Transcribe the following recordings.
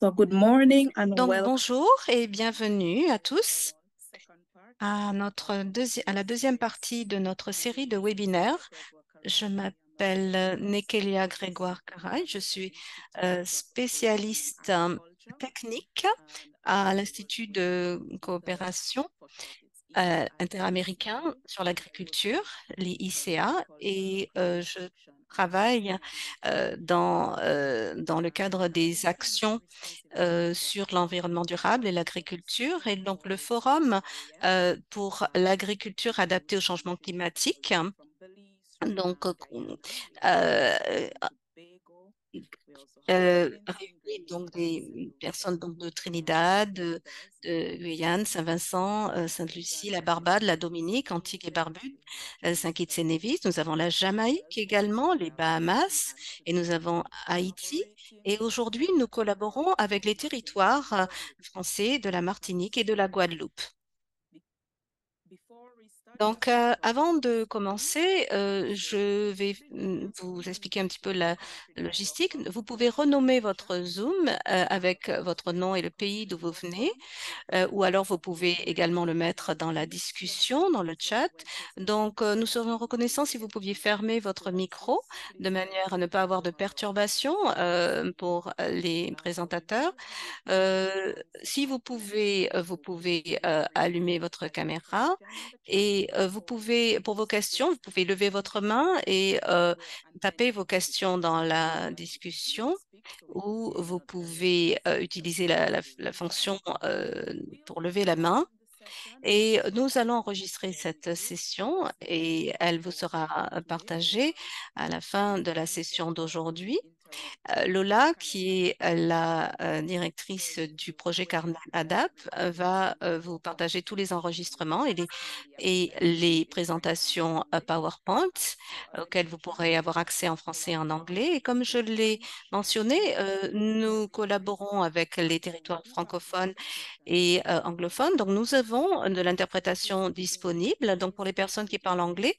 So good morning and Donc welcome bonjour et bienvenue à tous à à la deuxième partie de notre série de webinaires. Je m'appelle Nekelia Grégoire-Caray. Je suis spécialiste technique à l'Institut de coopération interaméricain sur l'agriculture, l'IICA, et je travaille dans le cadre des actions sur l'environnement durable et l'agriculture. Et donc, le forum pour l'agriculture adaptée au changement climatique. Donc, euh, réunit donc des personnes donc de Trinidad, de Guyane, Saint-Vincent, Sainte-Lucie, la Barbade, la Dominique, Antigua et Barbude, Saint-Kitts et Nevis. Nous avons la Jamaïque également, les Bahamas, et nous avons Haïti. Et aujourd'hui, nous collaborons avec les territoires français de la Martinique et de la Guadeloupe. Donc, avant de commencer, je vais vous expliquer un petit peu la logistique. Vous pouvez renommer votre Zoom avec votre nom et le pays d'où vous venez, ou alors vous pouvez également le mettre dans la discussion, dans le chat. Donc, nous serions reconnaissants si vous pouviez fermer votre micro de manière à ne pas avoir de perturbations pour les présentateurs. Si vous pouvez allumer votre caméra et vous pouvez, pour vos questions, vous pouvez lever votre main et taper vos questions dans la discussion ou vous pouvez utiliser la fonction pour lever la main. Et nous allons enregistrer cette session et elle vous sera partagée à la fin de la session d'aujourd'hui. Lola, qui est la directrice du projet Carnet ADAP, va vous partager tous les enregistrements et les présentations PowerPoint auxquelles vous pourrez avoir accès en français et en anglais. Et comme je l'ai mentionné, nous collaborons avec les territoires francophones et anglophones. Donc, nous avons de l'interprétation disponible. Donc, pour les personnes qui parlent anglais,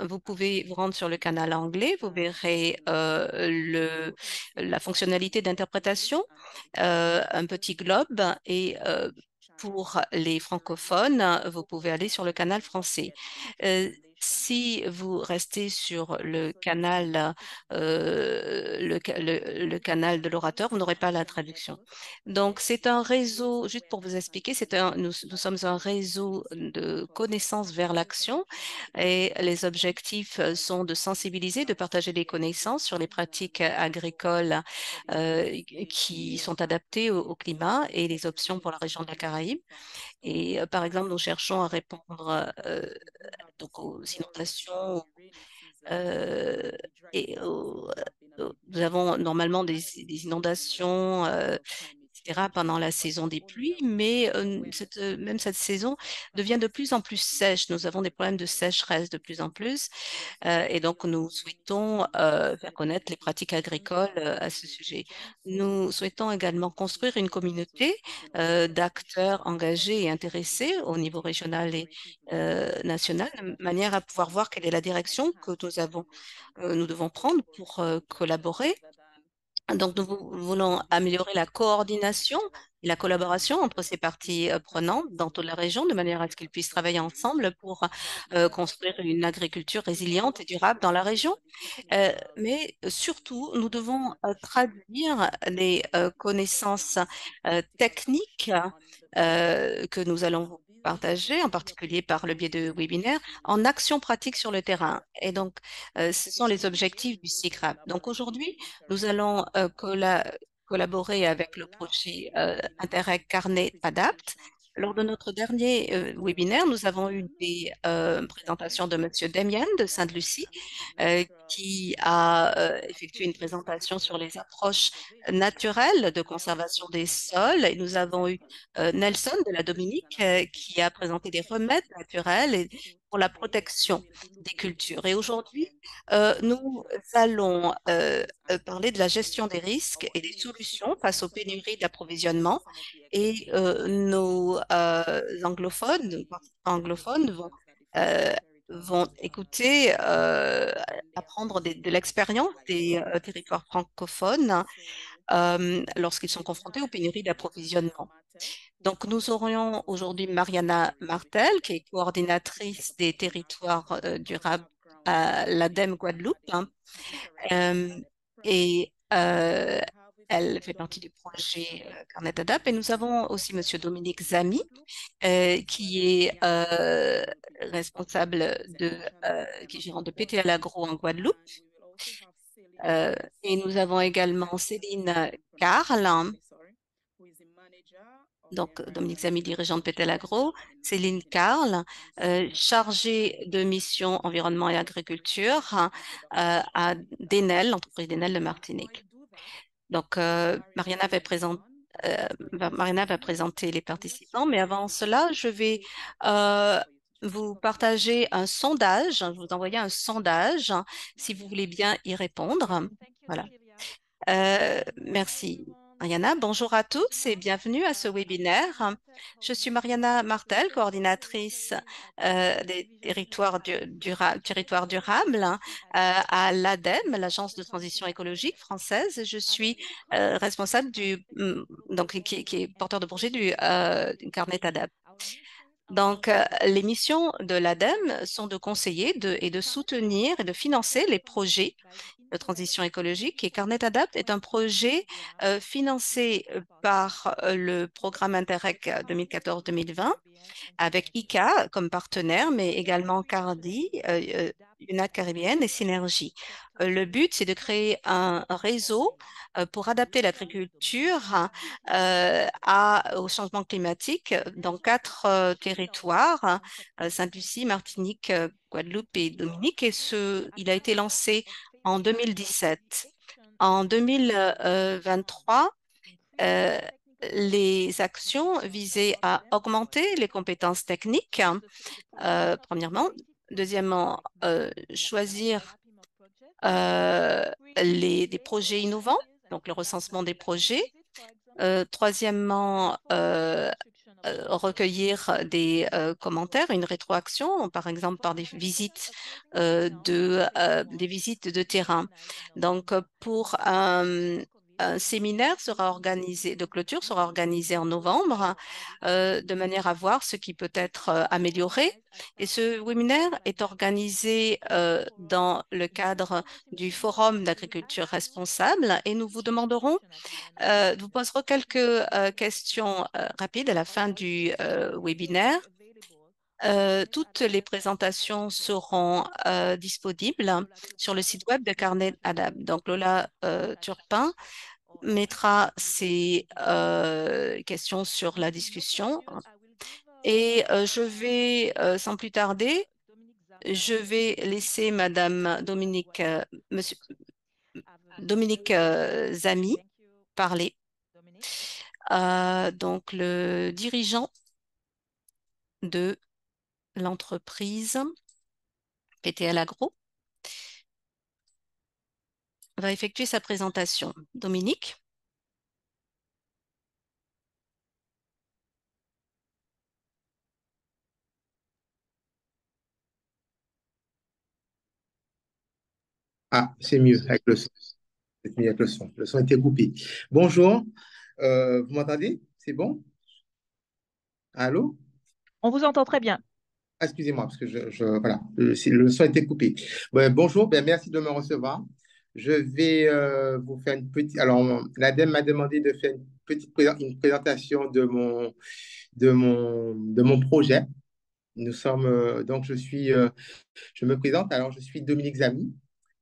vous pouvez vous rendre sur le canal anglais. Vous verrez la fonctionnalité d'interprétation, un petit globe et pour les francophones, vous pouvez aller sur le canal français. Si vous restez sur le canal, le canal de l'orateur, vous n'aurez pas la traduction. Donc, c'est un réseau, juste pour vous expliquer, nous sommes un réseau de connaissances vers l'action et les objectifs sont de sensibiliser, de partager des connaissances sur les pratiques agricoles qui sont adaptées au climat et les options pour la région de la Caraïbe. Et par exemple, nous cherchons à répondre donc aux inondations euh, nous avons normalement des inondations, etc., pendant la saison des pluies, mais même cette saison devient de plus en plus sèche. Nous avons des problèmes de sécheresse de plus en plus, et donc nous souhaitons faire connaître les pratiques agricoles à ce sujet. Nous souhaitons également construire une communauté d'acteurs engagés et intéressés au niveau régional et national, de manière à pouvoir voir quelle est la direction que nous devons prendre pour collaborer. Donc, nous voulons améliorer la coordination et la collaboration entre ces parties prenantes dans toute la région, de manière à ce qu'ils puissent travailler ensemble pour construire une agriculture résiliente et durable dans la région. Mais surtout, nous devons traduire les connaissances techniques que nous allons vous partager, en particulier par le biais de webinaires, en actions pratiques sur le terrain. Et donc, ce sont les objectifs du CICRAP. Donc, aujourd'hui, nous allons collaborer avec le projet Interreg Carnet Adapt. Lors de notre dernier webinaire, nous avons eu des présentations de Monsieur Damien de Sainte-Lucie qui a effectué une présentation sur les approches naturelles de conservation des sols. Et nous avons eu Nelson de la Dominique qui a présenté des remèdes naturels pour la protection des cultures. Et aujourd'hui, nous allons parler de la gestion des risques et des solutions face aux pénuries d'approvisionnement. Et nos anglophones euh, vont écouter, apprendre de l'expérience des territoires francophones lorsqu'ils sont confrontés aux pénuries d'approvisionnement. Donc, nous aurions aujourd'hui Mariana Martel, qui est coordinatrice des territoires durables à l'ADEME Guadeloupe, hein. Euh, et elle fait partie du projet Carnet Adapt. Et nous avons aussi Monsieur Dominique Zamy, qui est responsable qui est gérant de PTL Agro en Guadeloupe. Euh, et nous avons également Céline Carl, hein, donc Dominique Zamy, dirigeant de PTL Agro, Céline Carl, chargée de mission environnement et agriculture à Denel, l'entreprise Denel de Martinique. Donc, Mariana va présenter les participants, mais avant cela, je vais euh, vous partager un sondage. Je vais vous envoyer un sondage si vous voulez bien y répondre. Voilà. Merci, Mariana. Bonjour à tous et bienvenue à ce webinaire. Je suis Mariana Martel, coordinatrice des territoires durables à l'ADEME, l'Agence de transition écologique française. Je suis responsable donc qui est porteur de projet du carnet ADAP. Donc, les missions de l'ADEME sont de conseiller et de soutenir et de financer les projets de transition écologique. Et Carnet Adapt est un projet financé par le programme Interreg 2014-2020 avec ICA comme partenaire, mais également Cardi, UNAC Caribéenne et Synergie. Le but, c'est de créer un réseau pour adapter l'agriculture au changement climatique dans quatre territoires, Sainte-Lucie, Martinique, Guadeloupe et Dominique. Et il a été lancé en 2017. En 2023, euh, les actions visaient à augmenter les compétences techniques, premièrement. Deuxièmement, choisir des projets innovants, donc le recensement des projets. Troisièmement, recueillir des commentaires, une rétroaction, par exemple par des visites de terrain. Donc, pour un séminaire de clôture sera organisé en novembre, de manière à voir ce qui peut être amélioré. Et ce webinaire est organisé dans le cadre du Forum d'agriculture responsable et nous vous demanderons vous poserons quelques questions rapides à la fin du webinaire. Toutes les présentations seront disponibles sur le site web de Carnet Adab. Donc Lola Turpin mettra ses questions sur la discussion. Et sans plus tarder, je vais laisser Monsieur Dominique Zamy parler. Donc, le dirigeant de l'entreprise PTL Agro va effectuer sa présentation. Dominique? Ah, c'est mieux avec le son. C'est mieux avec le son. Le son était coupé. Bonjour, vous m'entendez? C'est bon? Allô? On vous entend très bien. Ah, excusez-moi, parce que voilà, le son était coupé. Bonjour, merci de me recevoir. Je vais vous faire une petite. Alors, l'ADEME m'a demandé de faire une présentation de mon projet. Donc, je me présente. Alors, je suis Dominique Zamy.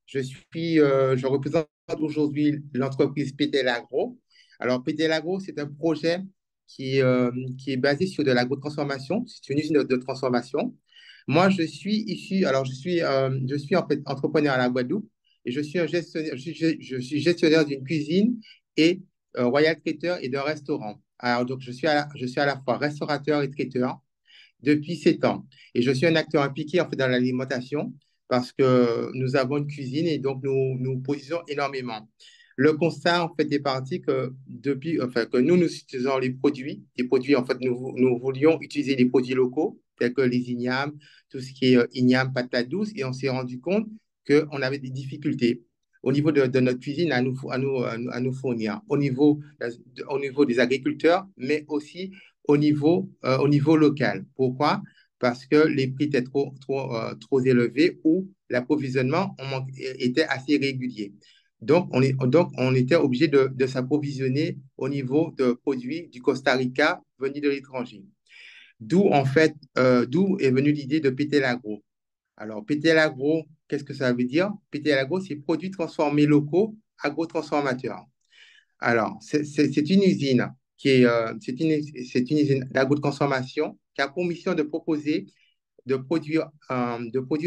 Je représente aujourd'hui l'entreprise PTL Agro. Alors, PTL Agro, c'est un projet qui est basé sur de l'agrotransformation. C'est une usine de transformation. Moi, je suis en fait entrepreneur à la Guadeloupe et je suis un gestionnaire, je suis gestionnaire d'une cuisine et royal traiteur et d'un restaurant. Alors, donc, je suis à la fois restaurateur et traiteur depuis 7 ans. Et je suis un acteur impliqué en fait dans l'alimentation parce que nous avons une cuisine et donc nous produisons énormément. Le constat en fait est parti que que nous utilisons des produits en fait nous voulions utiliser des produits locaux tels que les ignames, tout ce qui est igname, patate douce et on s'est rendu compte qu'on avait des difficultés. au niveau de notre cuisine à nous fournir, au niveau des agriculteurs, mais aussi au niveau local. Pourquoi? Parce que les prix étaient trop élevés ou l'approvisionnement était assez régulier. Donc, on était obligé de s'approvisionner au niveau de produits du Costa Rica venus de l'étranger. D'où est venue l'idée de péter l'agro. Alors, PTL Agro, qu'est-ce que ça veut dire? PTL Agro, c'est produits transformés locaux, agro-transformateurs. Alors, c'est une usine c'est une usine d'agro-transformation qui a pour mission de proposer, de produire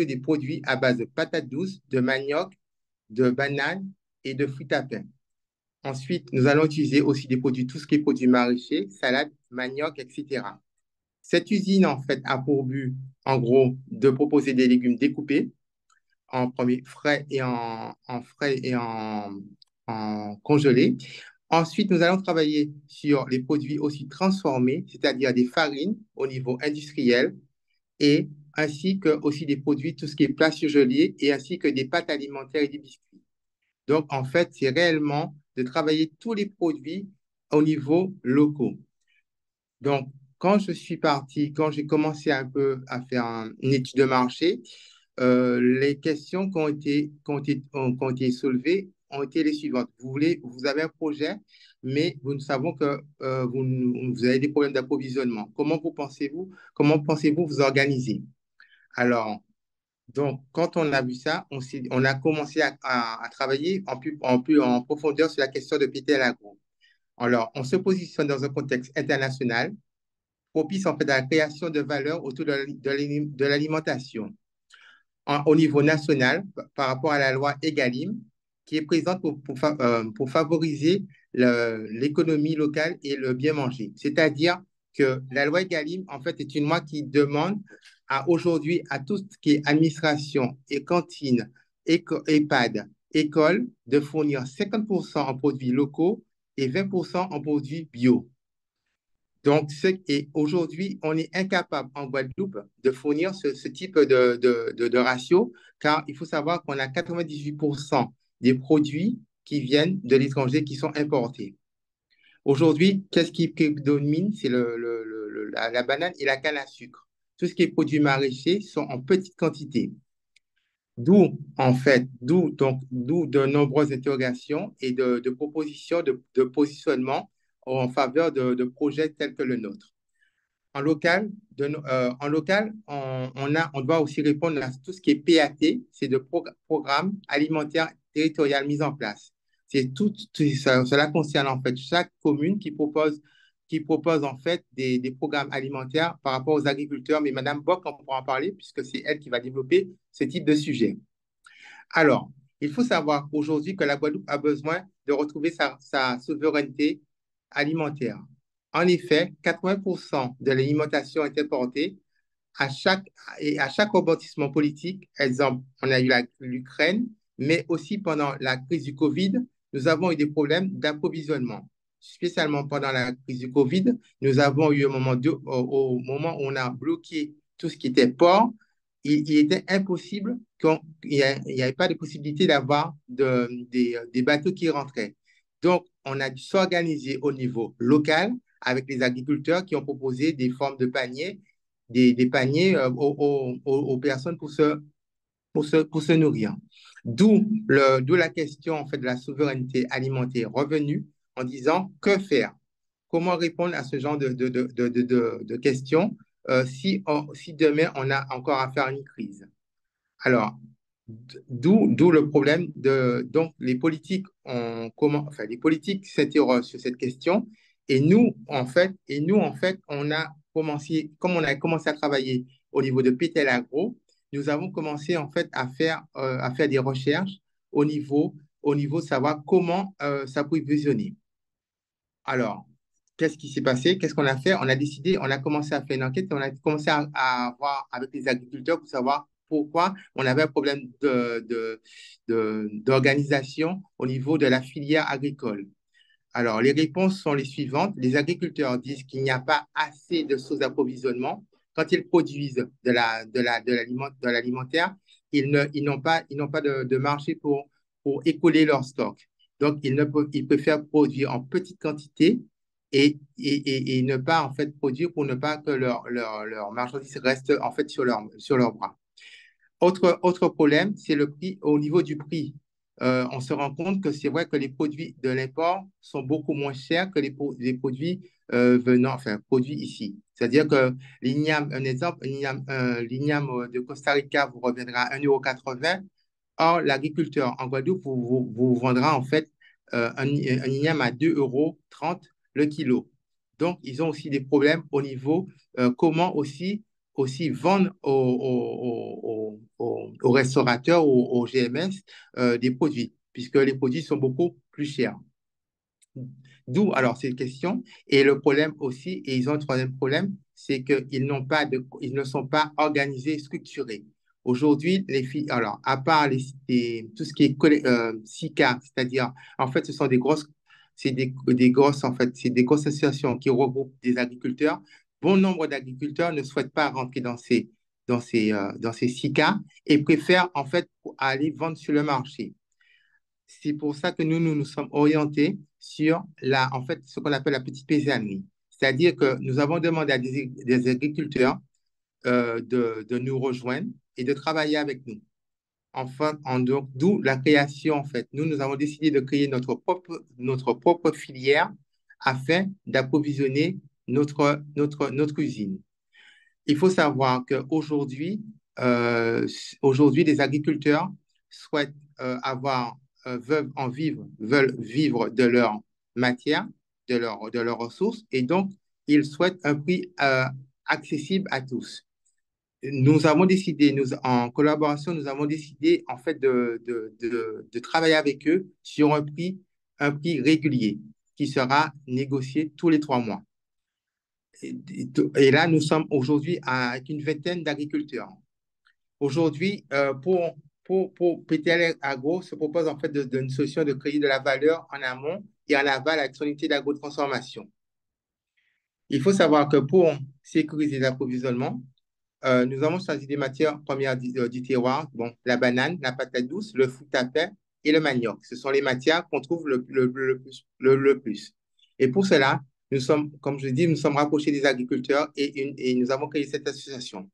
des produits à base de patates douces, de manioc, de bananes et de fruits à pain. Ensuite, nous allons utiliser aussi des produits, tout ce qui est produits maraîchers, salades, manioc, etc. Cette usine, en fait, a pour but, en gros, de proposer des légumes découpés en premier frais et en congelé. Ensuite, nous allons travailler sur les produits aussi transformés, c'est-à-dire des farines au niveau industriel et ainsi que aussi des produits, tout ce qui est plats surgelés et ainsi que des pâtes alimentaires et des biscuits. Donc, en fait, c'est réellement de travailler tous les produits au niveau local. Donc, quand je suis parti, quand j'ai commencé un peu à faire une étude de marché, les questions qui ont été soulevées ont été les suivantes. Vous avez un projet, mais nous savons que vous avez des problèmes d'approvisionnement. Comment pensez-vous vous organiser? Alors, donc, quand on a vu ça, on a commencé à travailler en profondeur sur la question de PTL Agro. Alors, on se positionne dans un contexte international propice en fait à la création de valeur autour de l'alimentation au niveau national par rapport à la loi EGalim qui est présente pour favoriser l'économie locale et le bien manger. C'est-à-dire que la loi EGalim, en fait, est une loi qui demande aujourd'hui à tout ce qui est administration et cantine, EHPAD, école, de fournir 50% en produits locaux et 20% en produits bio. Donc, et aujourd'hui, on est incapable en Guadeloupe de fournir ce type de ratio, car il faut savoir qu'on a 98% des produits qui viennent de l'étranger qui sont importés. Aujourd'hui, qu'est-ce qui prédomine? C'est la banane et la canne à sucre. Tout ce qui est produits maraîchers sont en petite quantité. D'où de nombreuses interrogations et de propositions de positionnement en faveur de projets tels que le nôtre. On doit aussi répondre à tout ce qui est PAT, c'est de programme alimentaire territorial mis en place. Cela concerne en fait chaque commune qui propose en fait des programmes alimentaires par rapport aux agriculteurs. Mais Madame Bock, on pourra en parler puisque c'est elle qui va développer ce type de sujet. Alors, il faut savoir aujourd'hui que la Guadeloupe a besoin de retrouver sa souveraineté alimentaire. En effet, 80% de l'alimentation est importée et à chaque rebondissement politique. Exemple, on a eu l'Ukraine, mais aussi pendant la crise du Covid, nous avons eu des problèmes d'approvisionnement. Spécialement pendant la crise du Covid, nous avons eu au moment où on a bloqué tout ce qui était port, il était impossible qu'il n'y avait pas de possibilité d'avoir des bateaux qui rentraient. Donc, on a dû s'organiser au niveau local avec les agriculteurs qui ont proposé des formes de paniers, des paniers aux personnes pour se nourrir. D'où la question en fait, de la souveraineté alimentaire revenue en disant que faire? Comment répondre à ce genre de questions si demain on a encore à faire une crise? Alors, d'où le problème donc les politiques s'interrogent sur cette question et nous en fait comme on a commencé à travailler au niveau de PTL Agro, nous avons commencé en fait à faire des recherches au niveau de savoir comment s'approvisionner. Alors, qu'est-ce qui s'est passé? Qu'est-ce qu'on a fait? On a commencé à faire une enquête et on a commencé à voir avec les agriculteurs pour savoir pourquoi on avait un problème d'organisation au niveau de la filière agricole. Alors, les réponses sont les suivantes. Les agriculteurs disent qu'il n'y a pas assez de sources d'approvisionnement. Quand ils produisent de l'alimentaire, ils n'ont pas de marché pour écouler leur stock. Donc, ils préfèrent produire en petite quantité et ne pas en fait produire pour ne pas que leur marchandise reste en fait sur leur bras. Autre problème, c'est le prix. Au niveau du prix, on se rend compte que c'est vrai que les produits de l'import sont beaucoup moins chers que les produits produits ici. C'est-à-dire que l'igname, un exemple, l'igname de Costa Rica vous reviendra à 1,80 €. Or, l'agriculteur en Guadeloupe vous vendra en fait un igname à 2,30 € le kilo. Donc, ils ont aussi des problèmes au niveau comment aussi vendre aux restaurateurs, aux GMS, des produits, puisque les produits sont beaucoup plus chers. D'où alors cette question. Et le problème aussi, et ils ont un troisième problème, c'est ils ne sont pas organisés, structurés. Aujourd'hui, les filles, alors, à part tout ce qui est SICA, c'est-à-dire, en fait, ce sont des grosses, en fait, c'est des grosses associations qui regroupent des agriculteurs. Bon nombre d'agriculteurs ne souhaitent pas rentrer dans ces SICA et préfèrent, en fait, aller vendre sur le marché. C'est pour ça que nous sommes orientés sur en fait, ce qu'on appelle la petite paysannerie. C'est-à-dire que nous avons demandé à des agriculteurs de nous rejoindre et de travailler avec nous. Enfin, donc, d'où la création, en fait. Nous avons décidé de créer notre propre filière afin d'approvisionner notre usine. Il faut savoir qu'aujourd'hui, les agriculteurs souhaitent veulent vivre de leur matière, de leurs ressources, et donc ils souhaitent un prix accessible à tous. En collaboration, nous avons décidé en fait de travailler avec eux sur un prix régulier qui sera négocié tous les 3 mois. Et là, nous sommes aujourd'hui avec une vingtaine d'agriculteurs. Aujourd'hui, pour PTL Agro se propose en fait une solution de créer de la valeur en amont et en aval avec son unité d'agrotransformation. Il faut savoir que pour sécuriser l'approvisionnement, nous avons choisi des matières premières du terroir, bon, la banane, la patate douce, le fruit à pain et le manioc. Ce sont les matières qu'on trouve le plus. Et pour cela, comme je dis, nous sommes rapprochés des agriculteurs et nous avons créé cette association.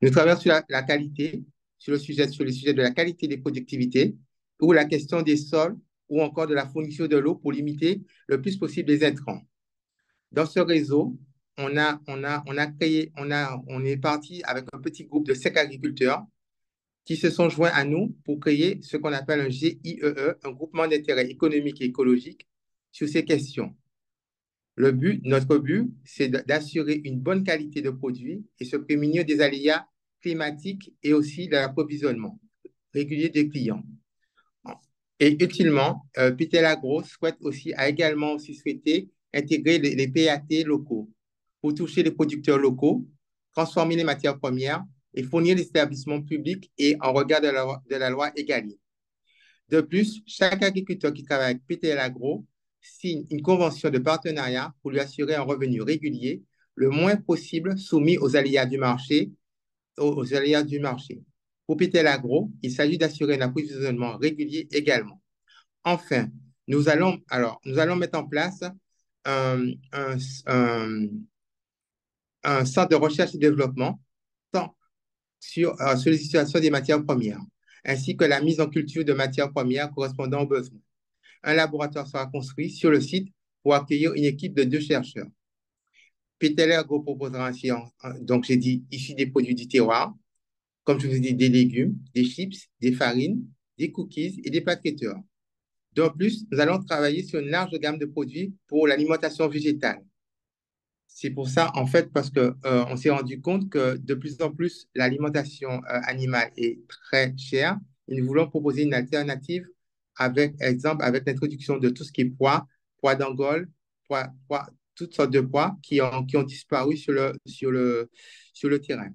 Nous travaillons sur la qualité, sur le sujet de la qualité des productivités, ou la question des sols, ou encore de la fourniture de l'eau pour limiter le plus possible les intrants. Dans ce réseau, on est parti avec un petit groupe de 5 agriculteurs qui se sont joints à nous pour créer ce qu'on appelle un GIEE, un groupement d'intérêt économique et écologique sur ces questions. Notre but, c'est d'assurer une bonne qualité de produit et se prémunir des aléas climatiques et aussi de l'approvisionnement régulier des clients. Et utilement, PTL Agro a également souhaité intégrer les PAT locaux pour toucher les producteurs locaux, transformer les matières premières et fournir les établissements publics et en regard de la loi EGalim. De plus, chaque agriculteur qui travaille avec PTL Agro signe une convention de partenariat pour lui assurer un revenu régulier, le moins possible soumis aux aléas du marché. Pour PTL Agro, il s'agit d'assurer un approvisionnement régulier également. Enfin, nous allons mettre en place un centre de recherche et développement tant sur les situations des matières premières, ainsi que la mise en culture de matières premières correspondant aux besoins. Un laboratoire sera construit sur le site pour accueillir une équipe de 2 chercheurs. PTL Agro proposera ainsi, donc j'ai dit, issus des produits du terroir, comme je vous ai dit, des légumes, des chips, des farines, des cookies et des pâtes traiteurs. De plus, nous allons travailler sur une large gamme de produits pour l'alimentation végétale. C'est pour ça, en fait, parce que on s'est rendu compte que de plus en plus, l'alimentation animale est très chère et nous voulons proposer une alternative avec l'introduction de tout ce qui est pois d'Angole, toutes sortes de pois qui ont disparu sur le terrain.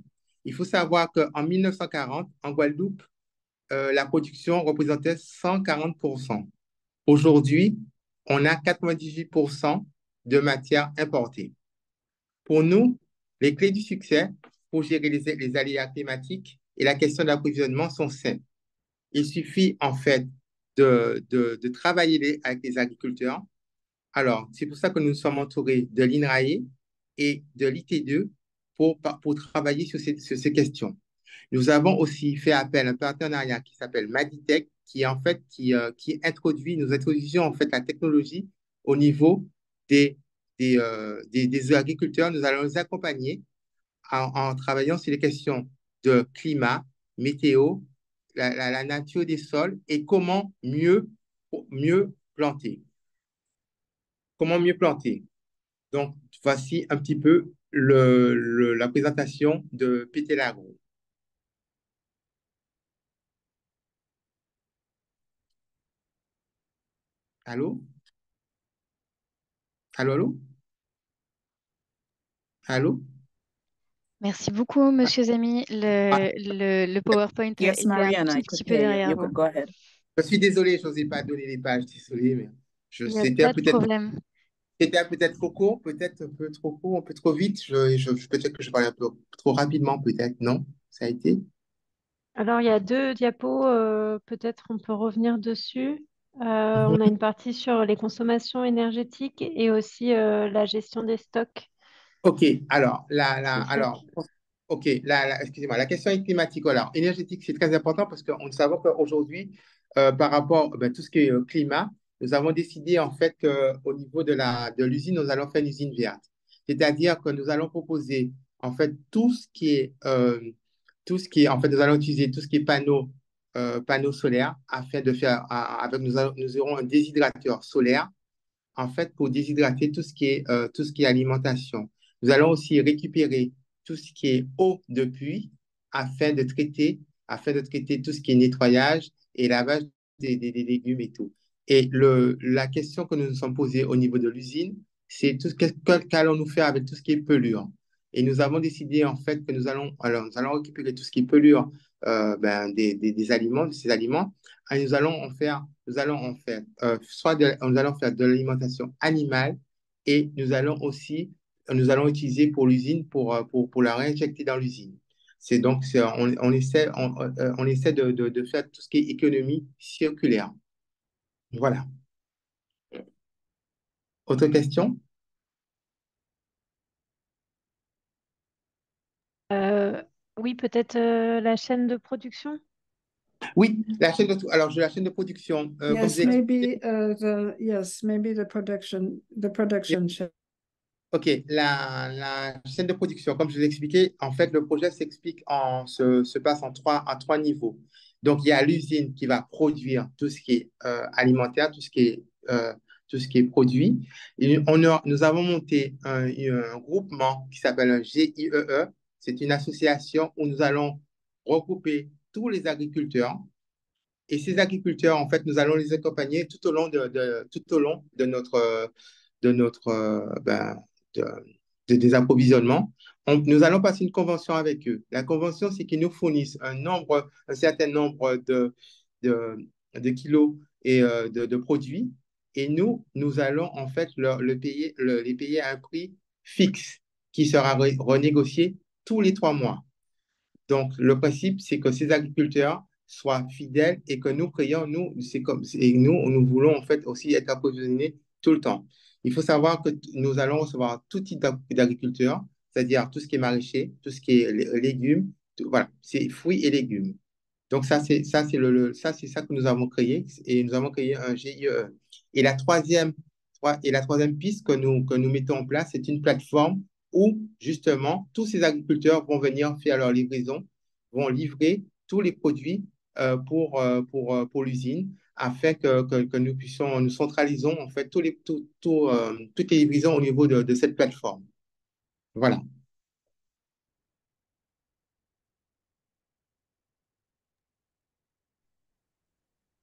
Il faut savoir qu'en 1940, en Guadeloupe, la production représentait 140%. Aujourd'hui, on a 98% de matières importées. Pour nous, les clés du succès pour gérer les aléas climatiques et la question d'approvisionnement sont simples. Il suffit en fait de travailler avec les agriculteurs. Alors, c'est pour ça que nous sommes entourés de l'INRAE et de l'IT2 pour travailler sur ces questions. Nous avons aussi fait appel à un partenariat qui s'appelle Maditech, qui en fait qui introduit, nous introduisons en fait la technologie au niveau des, des agriculteurs. Nous allons les accompagner en travaillant sur les questions de climat, météo, la nature des sols et mieux planter. Comment mieux planter? Donc, voici un petit peu la présentation de Pétélagro. Allô? Allô, allô? Allô? Merci beaucoup, Monsieur Zami. Le PowerPoint Yes, était un Marianne, I tout could petit peu hear you. derrière You vous. could go ahead. Je suis désolé, je n'osais pas donner les pages, désolé, mais Il n'y a pas de problème. c'était peut-être trop court, peut-être un peu trop court, un peu trop vite. Peut-être que je parlais un peu trop rapidement, peut-être, non? Ça a été? Alors, il y a deux diapos, peut-être on peut revenir dessus. On a une partie sur les consommations énergétiques et aussi la gestion des stocks. OK, alors, C'est ça qui- OK, excusez-moi, la question est climatique. Alors, énergétique, c'est très important parce qu'on savons qu'aujourd'hui, par rapport à tout ce qui est climat, nous avons décidé en fait qu'au niveau de l'usine, nous allons faire une usine verte. C'est-à-dire que nous allons proposer en fait en fait, nous allons utiliser tout ce qui est panneaux solaires afin de faire, nous aurons un déshydrateur solaire en fait, pour déshydrater tout ce qui est alimentation. Nous allons aussi récupérer tout ce qui est eau de pluie afin de traiter tout ce qui est nettoyage et lavage des légumes et tout. Et la question que nous nous sommes posée au niveau de l'usine, c'est qu'allons-nous faire avec tout ce qui est pelure? Et nous avons décidé en fait que nous allons récupérer tout ce qui est pelure des aliments, de ces aliments, et nous allons en faire nous allons faire de l'alimentation animale et nous allons utiliser pour l'usine pour la réinjecter dans l'usine. On essaie de faire tout ce qui est économie circulaire. Voilà. Autre question? Oui, peut-être la chaîne de production. Oui, alors, la chaîne de production, comme Yes, je l'ai expliqué, maybe the production chain. OK, la chaîne de production, comme je vous ai expliqué, en fait, le projet se passe en trois niveaux. Donc, il y a l'usine qui va produire tout ce qui est alimentaire, tout ce qui est produit. Et nous avons monté un groupement qui s'appelle un GIEE. C'est une association où nous allons regrouper tous les agriculteurs. Et ces agriculteurs, en fait, nous allons les accompagner tout au long de notre de- des approvisionnements. Nous allons passer une convention avec eux. La convention, c'est qu'ils nous fournissent un certain nombre de kilos et de produits. Et nous allons en fait les payer à un prix fixe qui sera renégocié tous les 3 mois. Donc, le principe, c'est que ces agriculteurs soient fidèles et que nous créons, nous voulons en fait aussi être approvisionnés tout le temps. Il faut savoir que nous allons recevoir tout type d'agriculteurs, c'est-à-dire tout ce qui est maraîcher, tout ce qui est légumes, voilà, c'est fruits et légumes. Donc, ça, c'est ça que nous avons créé et nous avons créé un GIE. Et la troisième piste que nous mettons en place, c'est une plateforme où, justement, tous ces agriculteurs vont venir faire leur livraison, vont livrer tous les produits pour l'usine afin que nous centralisons, en fait, toutes les livraisons au niveau de cette plateforme. Voilà.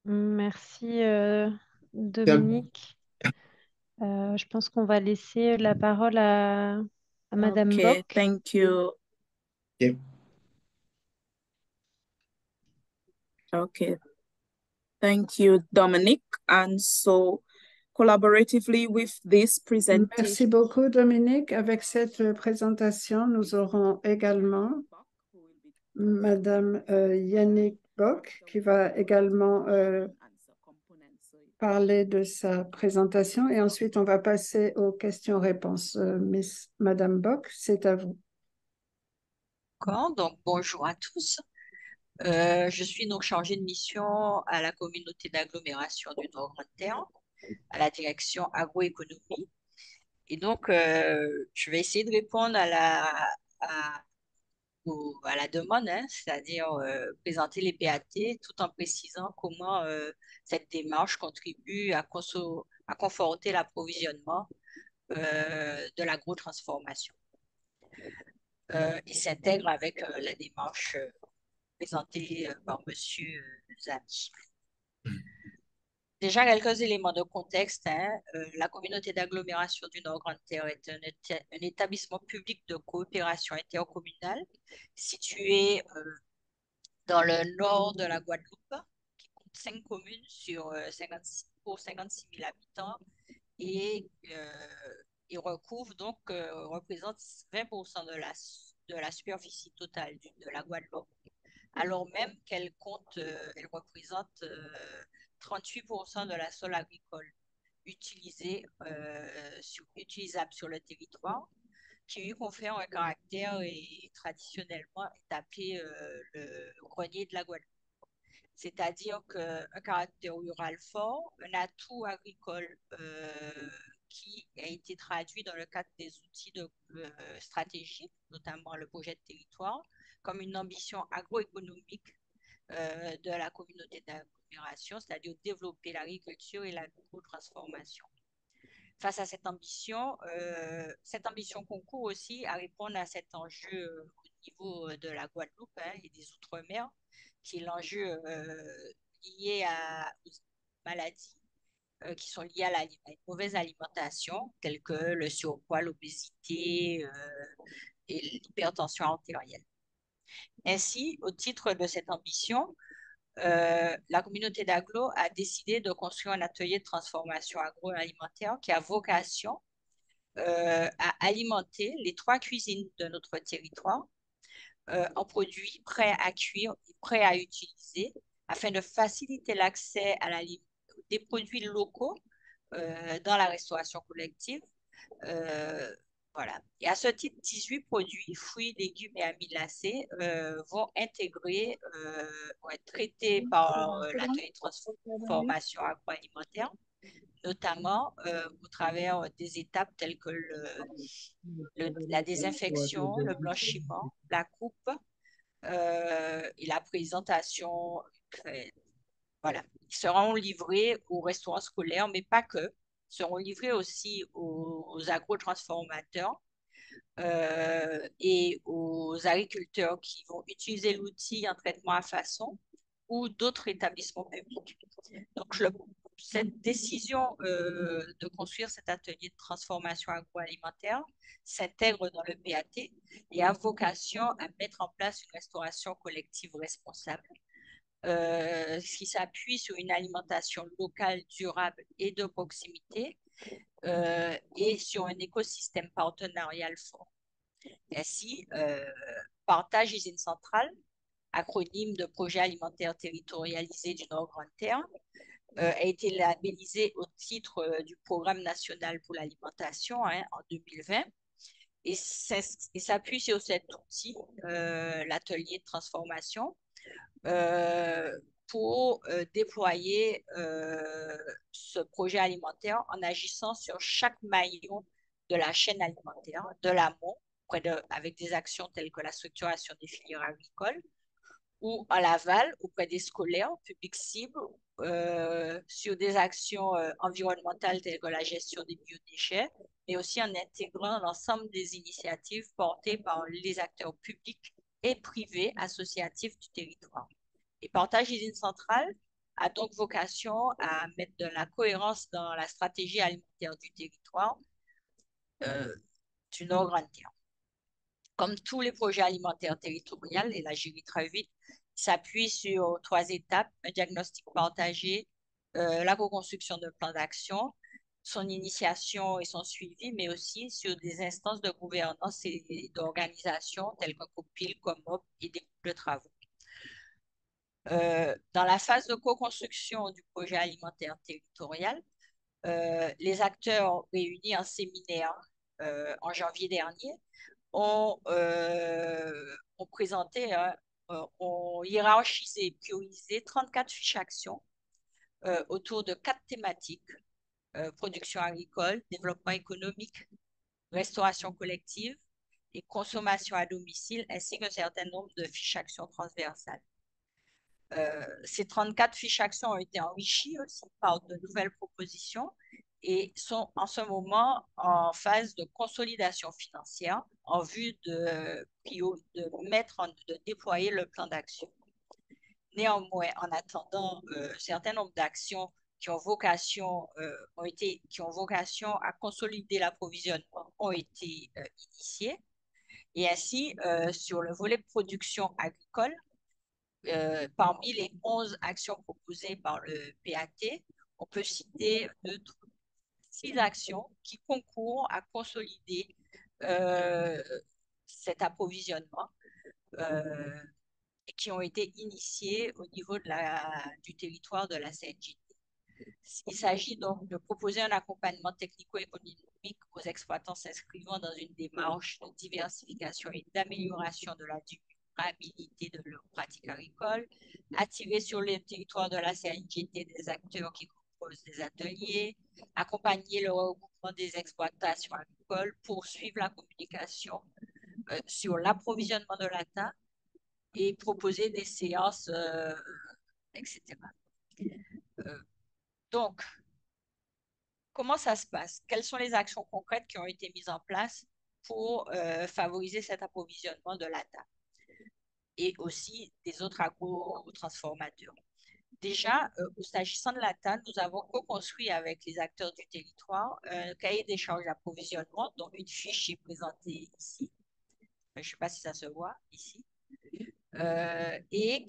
Merci, C'est un- Dominique. Je pense qu'on va laisser la parole à Madame Okay, Bock. thank you. Ok. Okay, thank you, Dominic. And so, collaboratively with this Merci presentation, beaucoup, Dominique. Avec cette présentation, nous aurons également Madame Yannick Bock qui va également parler de sa présentation et ensuite on va passer aux questions-réponses. Madame Bock, c'est à vous. D'accord, donc bonjour à tous. Je suis donc chargée de mission à la communauté d'agglomération du Nord-Grand-Terre, à la direction agroéconomie. Et donc, je vais essayer de répondre à, à la demande, hein, c'est-à-dire présenter les PAT tout en précisant comment cette démarche contribue à conforter l'approvisionnement de l'agrotransformation et s'intègre avec la démarche présentée par Monsieur Zani. Déjà, quelques éléments de contexte, hein. La communauté d'agglomération du Nord-Grande-Terre est un établissement public de coopération intercommunale situé dans le nord de la Guadeloupe, qui compte 5 communes pour 56 000 habitants et il recouvre donc, représente 20% de la superficie totale de la Guadeloupe, alors même qu'elle représente 38% de la sol agricole utilisable sur le territoire, qui lui confère un caractère et traditionnellement est appelé le grenier de la Guadeloupe. C'est-à-dire qu'un caractère rural fort, un atout agricole qui a été traduit dans le cadre des outils stratégiques, notamment le projet de territoire, comme une ambition agroéconomique de la communauté d'agglomération, c'est-à-dire développer l'agriculture et l'agrotransformation. Face à cette ambition concourt aussi à répondre à cet enjeu au niveau de la Guadeloupe, hein, et des Outre-mer, qui est l'enjeu lié aux maladies qui sont liées à une mauvaise alimentation, telles que le surpoids, l'obésité et l'hypertension artérielle. Ainsi, au titre de cette ambition, la communauté d'agglo a décidé de construire un atelier de transformation agroalimentaire qui a vocation à alimenter les 3 cuisines de notre territoire en produits prêts à cuire et prêts à utiliser afin de faciliter l'accès des produits locaux dans la restauration collective. Voilà. Et à ce titre, 18 produits, fruits, légumes et amylacés vont être traités par l'atelier de transformation agroalimentaire, notamment au travers des étapes telles que la désinfection, le blanchiment, la coupe et la présentation. Voilà. Ils seront livrés aux restaurants scolaires, mais pas que. Ils seront livrés aussi aux agrotransformateurs et aux agriculteurs qui vont utiliser l'outil en traitement à façon ou d'autres établissements publics. Donc, cette décision de construire cet atelier de transformation agroalimentaire s'intègre dans le PAT et a vocation à mettre en place une restauration collective responsable, qui s'appuie sur une alimentation locale, durable et de proximité, et sur un écosystème partenarial fort. Ainsi, Partage Usine Centrale, acronyme de projet alimentaire territorialisé du Nord-Grande-Terre, a été labellisé au titre du Programme national pour l'alimentation, hein, en 2020 et s'appuie sur cet outil, l'atelier de transformation, pour déployer ce projet alimentaire en agissant sur chaque maillon de la chaîne alimentaire, de l'amont, avec des actions telles que la structuration des filières agricoles, ou à l'aval, auprès des scolaires, publics cibles, sur des actions environnementales telles que la gestion des biodéchets, mais aussi en intégrant l'ensemble des initiatives portées par les acteurs publics et privés associatifs du territoire. Et Partage Usine Centrale a donc vocation à mettre de la cohérence dans la stratégie alimentaire du territoire du Nord-Grande-Terre. Comme tous les projets alimentaires territoriaux, et là j'y vais très vite, s'appuie sur 3 étapes: un diagnostic partagé, la co-construction d'un plan d'action, son initiation et son suivi, mais aussi sur des instances de gouvernance et d'organisation telles que COPIL, COMOP et des groupes de travaux. Dans la phase de co-construction du projet alimentaire territorial, les acteurs réunis en séminaire en janvier dernier ont présenté, ont hiérarchisé, priorisé 34 fiches actions autour de 4 thématiques: production agricole, développement économique, restauration collective et consommation à domicile, ainsi qu'un certain nombre de fiches actions transversales. Ces 34 fiches actions ont été enrichies aussi par de nouvelles propositions et sont en ce moment en phase de consolidation financière en vue de déployer le plan d'action. Néanmoins, en attendant, un certain nombre d'actions qui ont vocation à consolider l'approvisionnement ont été initiées. Et ainsi, sur le volet de production agricole, parmi les 11 actions proposées par le PAT, on peut citer 6 actions qui concourent à consolider cet approvisionnement et qui ont été initiées au niveau du territoire de la CNJT. Il s'agit donc de proposer un accompagnement technico-économique aux exploitants s'inscrivant dans une démarche de diversification et d'amélioration de la durabilité de leurs pratiques agricoles, attirer sur le territoire de la CNJT des acteurs qui composent des ateliers, accompagner le regroupement des exploitations agricoles, poursuivre la communication sur l'approvisionnement de l'ATA et proposer des séances, etc. Donc, comment ça se passe? Quelles sont les actions concrètes qui ont été mises en place pour favoriser cet approvisionnement de l'ATA et aussi des autres agrotransformateurs? Déjà, s'agissant de l'ATA, nous avons co-construit avec les acteurs du territoire un cahier des charges d'approvisionnement, dont une fiche est présentée ici. Je ne sais pas si ça se voit ici. Et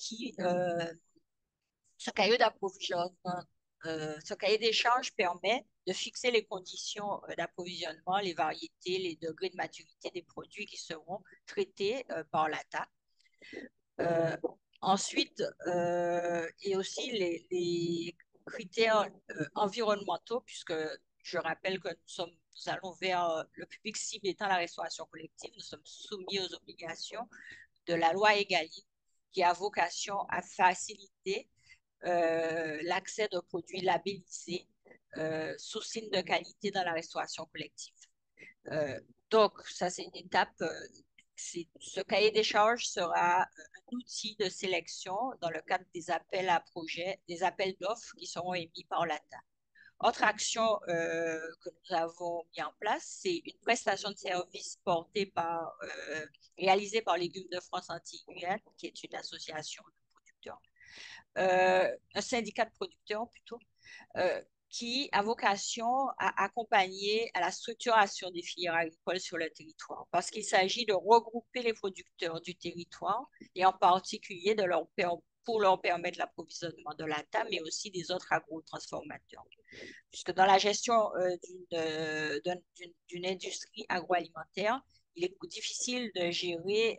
ce cahier d'approvisionnement, ce cahier des charges permet de fixer les conditions d'approvisionnement, les variétés, les degrés de maturité des produits qui seront traités par l'ATA. Ensuite, et aussi les critères environnementaux, puisque je rappelle que nous allons vers le public cible étant la restauration collective, nous sommes soumis aux obligations de la loi EGalim, qui a vocation à faciliter l'accès de produits labellisés sous signe de qualité dans la restauration collective. Donc, ça, c'est une étape. Ce cahier des charges sera un outil de sélection dans le cadre des appels à projets, des appels d'offres qui seront émis par l'ATA. Autre action que nous avons mis en place, c'est une prestation de service réalisée par Légumes de France Antilles-Guyane, qui est une association de producteurs, un syndicat de producteurs plutôt, qui a vocation à accompagner à la structuration des filières agricoles sur le territoire, parce qu'il s'agit de regrouper les producteurs du territoire et en particulier pour leur permettre l'approvisionnement de l'ATA, mais aussi des autres agrotransformateurs. Puisque dans la gestion d'une industrie agroalimentaire, il est difficile de gérer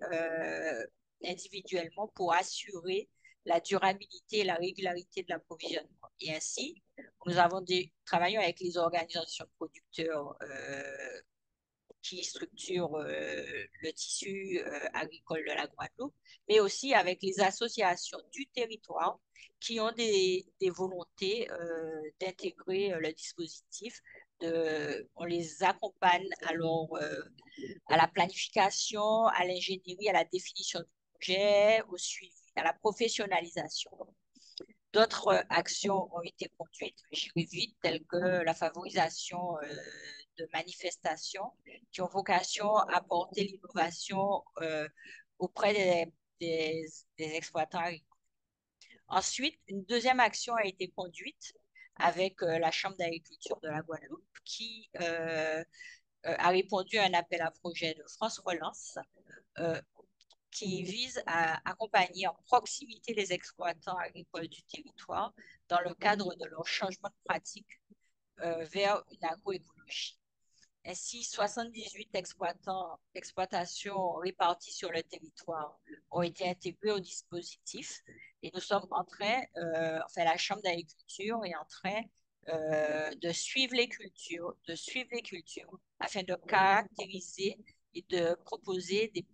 individuellement pour assurer la durabilité et la régularité de l'approvisionnement. Et ainsi, nous travaillons avec les organisations de producteurs qui structurent le tissu agricole de la Guadeloupe, mais aussi avec les associations du territoire qui ont des volontés d'intégrer le dispositif. On les accompagne alors à la planification, à l'ingénierie, à la définition du projet, au suivi, à la professionnalisation. D'autres actions ont été conduites, j'irai vite, telles que la favorisation de manifestations qui ont vocation à porter l'innovation auprès des exploitants agricoles. Ensuite, une deuxième action a été conduite avec la Chambre d'agriculture de la Guadeloupe qui a répondu à un appel à projet de France Relance qui vise à accompagner en proximité les exploitants agricoles du territoire dans le cadre de leur changement de pratique vers une agroécologie. Ainsi, 78 exploitations réparties sur le territoire ont été intégrées au dispositif et nous sommes en train, enfin la Chambre d'agriculture est en train de suivre les cultures, afin de caractériser et de proposer des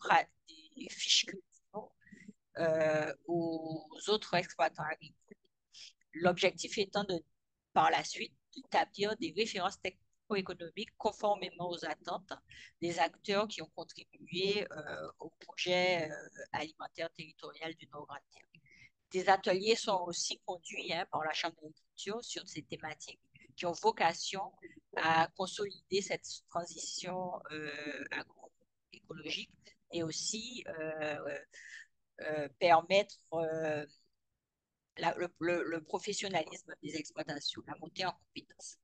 fiches culture aux autres exploitants agricoles. L'objectif étant par la suite, d'établir des références technico-économiques conformément aux attentes des acteurs qui ont contribué au projet alimentaire territorial du Nord-Grande-Terre. Des ateliers sont aussi conduits par la Chambre d'agriculture sur ces thématiques qui ont vocation à consolider cette transition agroécologique et aussi permettre le professionnalisme des exploitations, la montée en compétences.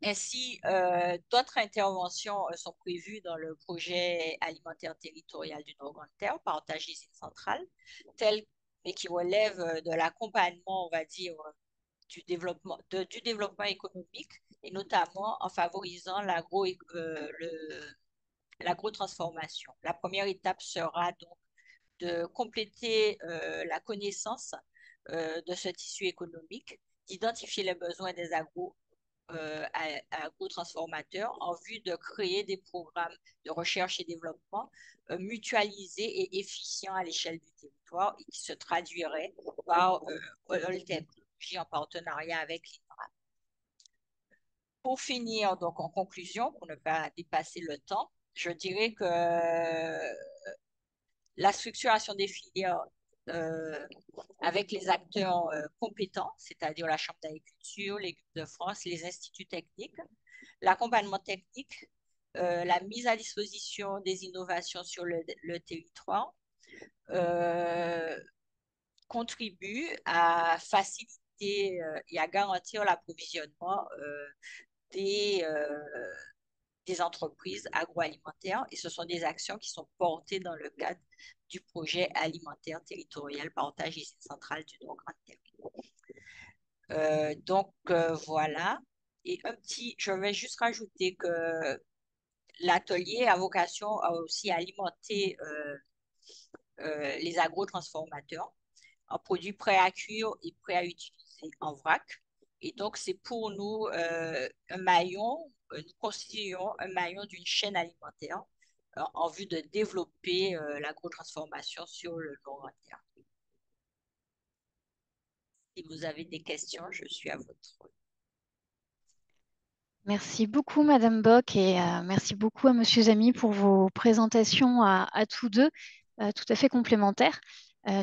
Ainsi, d'autres interventions sont prévues dans le projet alimentaire territorial du Nord-Grande-Terre, partage usine centrale, mais qui relèvent de l'accompagnement, on va dire, du développement économique, et notamment en favorisant l'agro-transformation. La première étape sera donc de compléter la connaissance de ce tissu économique, d'identifier les besoins des agro-transformateurs en vue de créer des programmes de recherche et développement mutualisés et efficients à l'échelle du territoire et qui se traduiraient par une technologie en partenariat avec l'INRA. Pour finir, donc en conclusion, pour ne pas dépasser le temps, je dirais que la structuration des filières avec les acteurs compétents, c'est-à-dire la Chambre d'agriculture, les groupes de France, les instituts techniques, l'accompagnement technique, la mise à disposition des innovations sur le territoire, contribue à faciliter et à garantir l'approvisionnement des entreprises agroalimentaires et ce sont des actions qui sont portées dans le cadre du projet alimentaire territorial partage usine centrale du Nord-Grande-Terre. Voilà. Et je vais juste rajouter que l'atelier a vocation aussi à alimenter les agrotransformateurs en produits prêts à cuire et prêts à utiliser en vrac. Et donc, c'est pour nous un maillon, nous constituons un maillon d'une chaîne alimentaire en vue de développer l'agrotransformation sur le Nord-Grande-Terre. Si vous avez des questions, je suis à votre. Merci beaucoup, Madame Bock, et merci beaucoup à Monsieur Zamy pour vos présentations à tous deux, tout à fait complémentaires.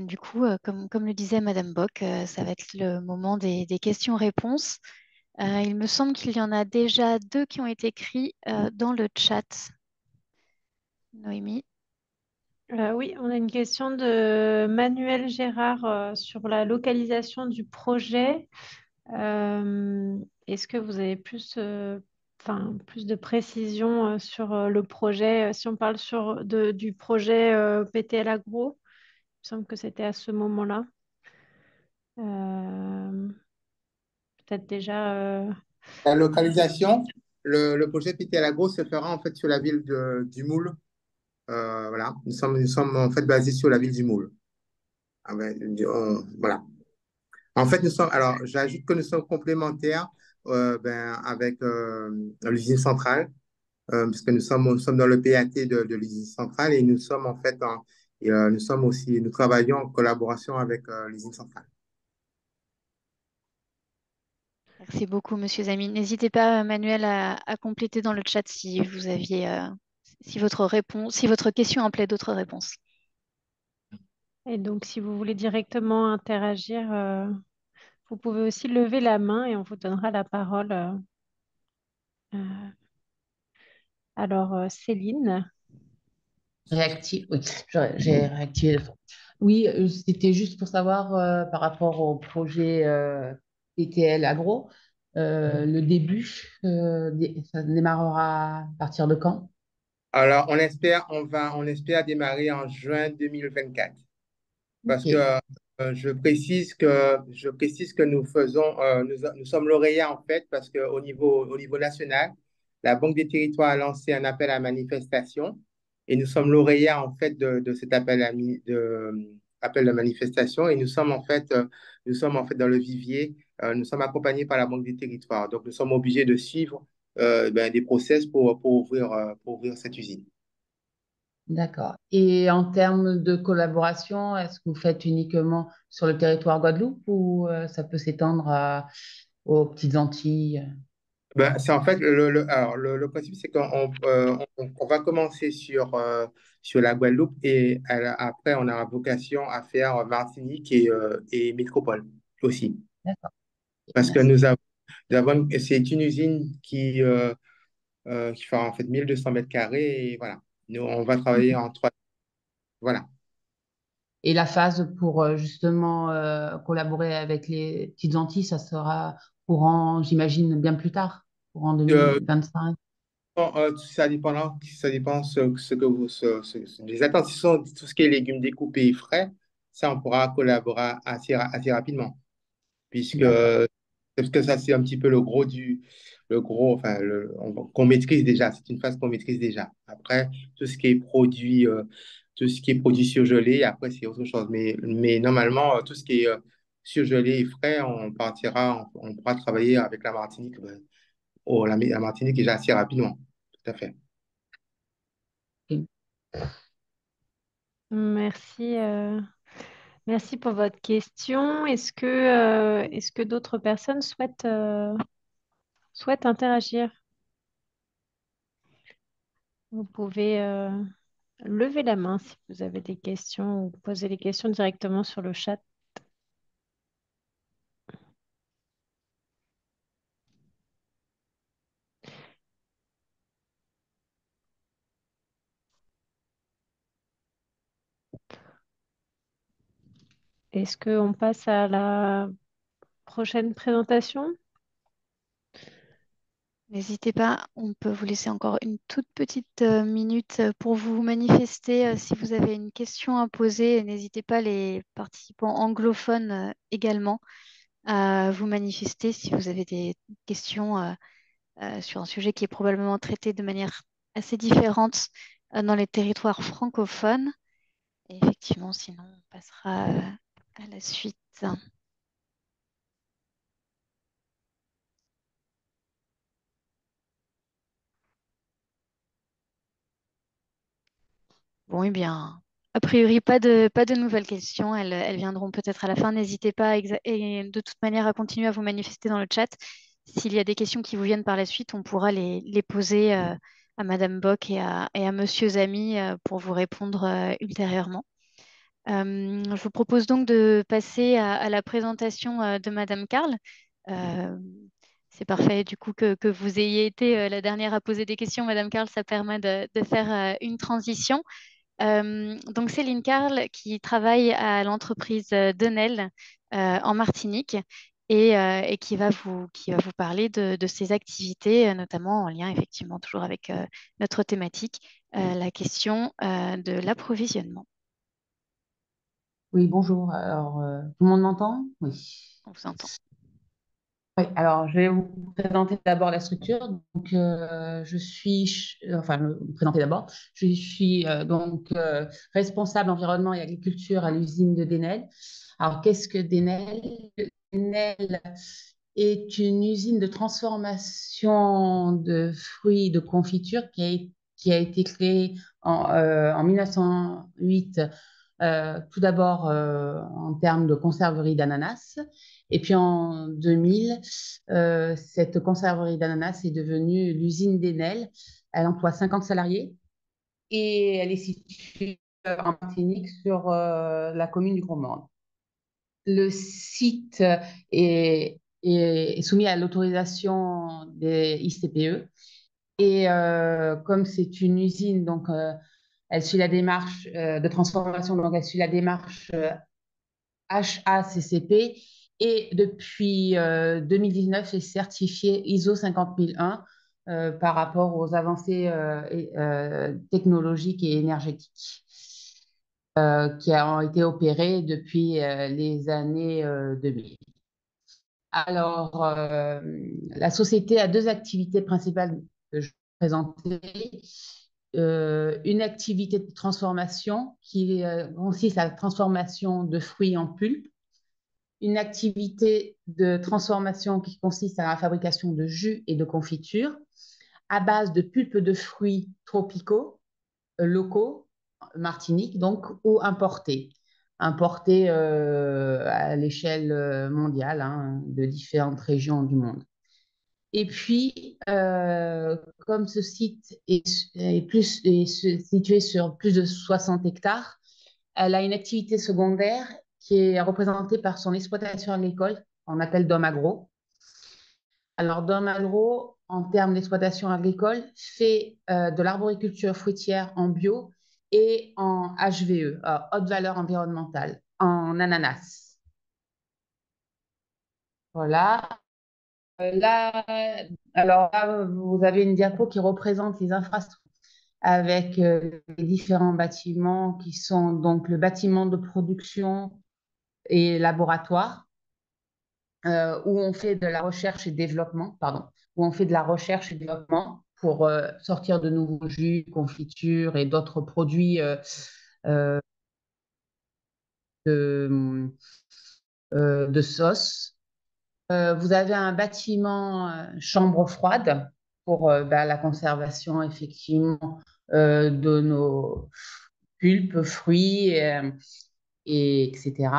Du coup, comme le disait Madame Bock, ça va être le moment des questions-réponses. Il me semble qu'il y en a déjà deux qui ont été écrits dans le chat. Noémie. Oui, on a une question de Manuel Gérard sur la localisation du projet. Est-ce que vous avez plus de précisions sur le projet? Si on parle du projet PTL Agro, il me semble que c'était à ce moment-là. Peut-être déjà... La localisation, le projet PTL Agro se fera en fait sur la ville du Moule. Voilà, nous sommes en fait basés sur la ville du Moule. Voilà. En fait, alors j'ajoute que nous sommes complémentaires avec l'usine centrale, parce que nous sommes dans le PAT de l'usine centrale et nous sommes en fait, nous travaillons en collaboration avec l'usine centrale. Merci beaucoup, Monsieur Zamy. N'hésitez pas, Manuel, à compléter dans le chat si vous aviez, si votre question appelait d'autres réponses. Et donc, si vous voulez directement interagir, vous pouvez aussi lever la main et on vous donnera la parole. Alors, Céline. Oui, j'ai réactivé le son. Oui, c'était juste pour savoir par rapport au projet PTL Agro, le début, ça démarrera à partir de quand? Alors, on espère démarrer en juin 2024. Parce Ok. que je précise que nous sommes lauréats en fait, parce qu'au niveau national, la Banque des territoires a lancé un appel à manifestation et nous sommes lauréats en fait de cet appel de manifestation et nous sommes en fait dans le vivier, nous sommes accompagnés par la Banque des territoires. Donc nous sommes obligés de suivre des process pour ouvrir cette usine. D'accord. Et en termes de collaboration, est-ce que vous faites uniquement sur le territoire Guadeloupe ou ça peut s'étendre aux petites Antilles? Ben, c'est en fait alors, le principe, c'est on va commencer sur la Guadeloupe et après, on a vocation à faire Martinique et Métropole aussi. D'accord. Parce que Merci. c'est une usine qui fait en fait 1200 mètres carrés et voilà. Nous, on va travailler en trois. Voilà. Et la phase pour justement collaborer avec les petites Antilles, ça sera courant, j'imagine, bien plus tard, courant Euh, 2025. Bon, ça dépend les attentes. Si ce sont tout ce qui est légumes découpés et frais, ça, on pourra collaborer assez rapidement, puisque, D'accord. parce que ça, c'est un petit peu le gros, enfin, qu'on maîtrise déjà. C'est une phase qu'on maîtrise déjà. Après, tout ce qui est tout ce qui est produit surgelé, après, c'est autre chose. Mais normalement, tout ce qui est surgelé et frais, on pourra travailler avec la Martinique, la Martinique déjà assez rapidement. Tout à fait. Ok. Merci, merci pour votre question. Est-ce que d'autres personnes souhaitent interagir? Vous pouvez lever la main si vous avez des questions ou poser les questions directement sur le chat. Est-ce qu'on passe à la prochaine présentation? N'hésitez pas, on peut vous laisser encore une toute petite minute pour vous manifester si vous avez une question à poser. N'hésitez pas, les participants anglophones également, à vous manifester si vous avez des questions sur un sujet qui est probablement traité de manière assez différente dans les territoires francophones. Et effectivement, sinon, on passera à la suite. Bon, eh bien, a priori, pas de nouvelles questions. Elles viendront peut-être à la fin. N'hésitez pas et de toute manière à continuer à vous manifester dans le chat. S'il y a des questions qui vous viennent par la suite, on pourra les poser à Madame Bock et à Monsieur Zamy pour vous répondre ultérieurement. Je vous propose donc de passer à la présentation de Madame Carl. Euh, c'est parfait du coup que vous ayez été la dernière à poser des questions, Madame Carl. Ça permet de faire une transition. Donc Céline Carl qui travaille à l'entreprise Denel en Martinique et qui va vous parler de ses activités, notamment en lien effectivement toujours avec notre thématique, la question de l'approvisionnement. Oui, bonjour. Alors, tout le monde m'entend? Oui. On vous entend. Oui, alors je vais vous présenter d'abord la structure. Donc, me présenter d'abord. Je suis responsable environnement et agriculture à l'usine de Denel. Alors, qu'est-ce que Denel? Denel est une usine de transformation de fruits de confiture qui a été créée en 1908, tout d'abord en termes de conserverie d'ananas. Et puis en 2000, cette conserverie d'ananas est devenue l'usine d'Enel. Elle emploie 50 salariés et elle est située en Martinique sur la commune du Gros-Morne. Le site est soumis à l'autorisation des ICPE et comme c'est une usine, donc elle suit la démarche de transformation, donc elle suit la démarche HACCP et depuis 2019 est certifié ISO 50001 par rapport aux avancées technologiques et énergétiques qui ont été opérées depuis les années 2000. Alors, la société a deux activités principales que je vais présenter une activité de transformation qui consiste à la transformation de fruits en pulpe, une activité de transformation qui consiste à la fabrication de jus et de confitures à base de pulpe de fruits tropicaux, locaux, Martinique, donc, ou importés. Importés à l'échelle mondiale, hein, de différentes régions du monde. Et puis, comme ce site est situé sur plus de 60 hectares, elle a une activité secondaire qui est représentée par son exploitation agricole, on appelle Dom Agro. Alors, Dom Agro, en termes d'exploitation agricole, fait de l'arboriculture fruitière en bio et en HVE, haute valeur environnementale, en ananas. Voilà. Là, alors là, vous avez une diapo qui représente les infrastructures avec les différents bâtiments qui sont donc le bâtiment de production et laboratoire, où on fait de la recherche et développement, pardon, où on fait de la recherche et développement pour sortir de nouveaux jus, confitures et d'autres produits de, de sauce. Vous avez un bâtiment chambre froide pour la conservation effectivement de nos pulpes, fruits, etc.